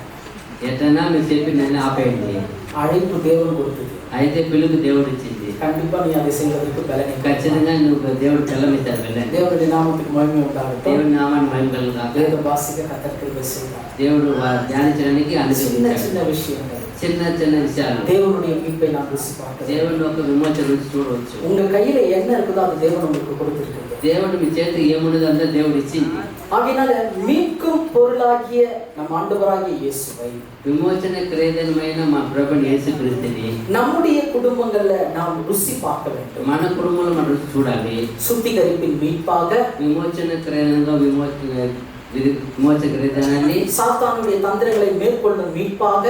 A: ఎట్లన్నా మీరు చెప్పి నన్ను ఆపేయండి.
B: అழைపు దేవుడు కొడుతుంది.
A: అయితే పిలుపు దేవుడు ఇచ్చింది.
B: కండిపా నీ అది చేయడానికి బలనే.
A: ఖచ్చితంగా నువ్వు దేవుడు బలం ఇచ్చారు. వెళ్ళండి.
B: దేవుడి నామమునకు మహిమ ఉండాలి.
A: దేవుడి నామాన్ని మహిమ కలుగుగాక.
B: వేద భాషగా కథకు వేసేదా.
A: దేవుడు ధ్యానించడానికి
B: చిన్న
A: అనుగ్రహించాడు.
B: చిన్న విషయం
A: చిన్న చిన్న విషయాలు
B: தேவனுடைய மீட்பை நாம் ருசி பார்க்கிறோம்.
A: దేవుని యొక్క విమోచన రుచి చూడవచ్చు.
B: உங்க கையில என்ன இருக்குதோ அது தேவன் உங்களுக்கு கொடுத்திருக்கிறது.
A: దేవుడు మీ చేతికి ఏమున్నదో అంతా దేవుడు ఇచ్చింది.
B: ஆகையினால மீட்கும் பொருளாகிய நம் ஆண்டவராகிய இயேசுவை
A: విమోచన క్రియమైన మా ప్రభుని యేసుక్రీస్తుని
B: நம்முடைய కుటుంబంగள்ல நாம் ருசி பார்க்க வேண்டும்.
A: మన కుటుంబంలో మనం రుచి చూడాలి.
B: சுத்திகரிப்பின் மீட்பாக
A: విమోచన క్రియలంగా విమోచన క్రియదానాన్ని
B: சாத்தானுடைய தந்திரங்களை மேற்கொள்ளும் மீட்பாக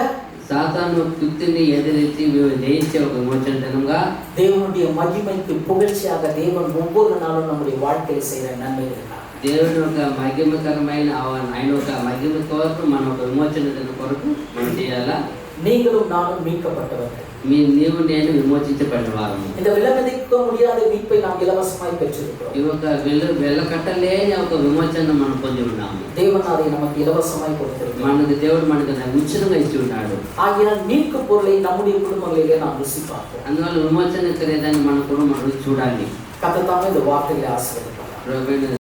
A: సాతాను యుక్తిని ఎదిరించి జయించే ఒక విమోచనగా
B: தேவனுடைய மகிமைக்கு புகழ்ச்சியாக தேவன் ஒவ்வொரு நாளும் நம்முடைய வாழ்க்கையில் செய்கிற நன்மைகள்
A: దేవుని ఒక మహిమకరమైన ఆయన ఒక మహిమ కొరకు మనం ఒక విమోచన కొరకు మనం చేయాలా.
B: நீங்களும் நானும் மீட்கப்பட்டவர்கள்.
A: నీవు నేను విమోచించబడిన వారము.
B: இந்த விலமதிக்க முடியாத மீட்பை நாம் இலவசமாய் பெற்றிருக்கிறோம்.
A: ఈ ఒక వెళ్ళకట్టలేని ఒక విమోచన మనం పొంది ఉన్నాము.
B: தேவன் அதை நமக்கு இலவசமாய் கொடுத்திருக்கிறார்.
A: మనకు దేవుడు మనకు ఉచితంగా ఇచ్చి ఉన్నాడు.
B: ஆகையால் மீட்கும் பொருளை நம்முடைய குடும்பங்களிலே நாம் ருசி பார்ப்போம்.
A: అందువల్ల విమోచన క్రియదాన్ని మన కూడా మనం చూడాలి.
B: கர்த்தர் தாமே இந்த வார்த்தைகளை ஆசீர்வதிப்பார்.
A: ప్రభువైన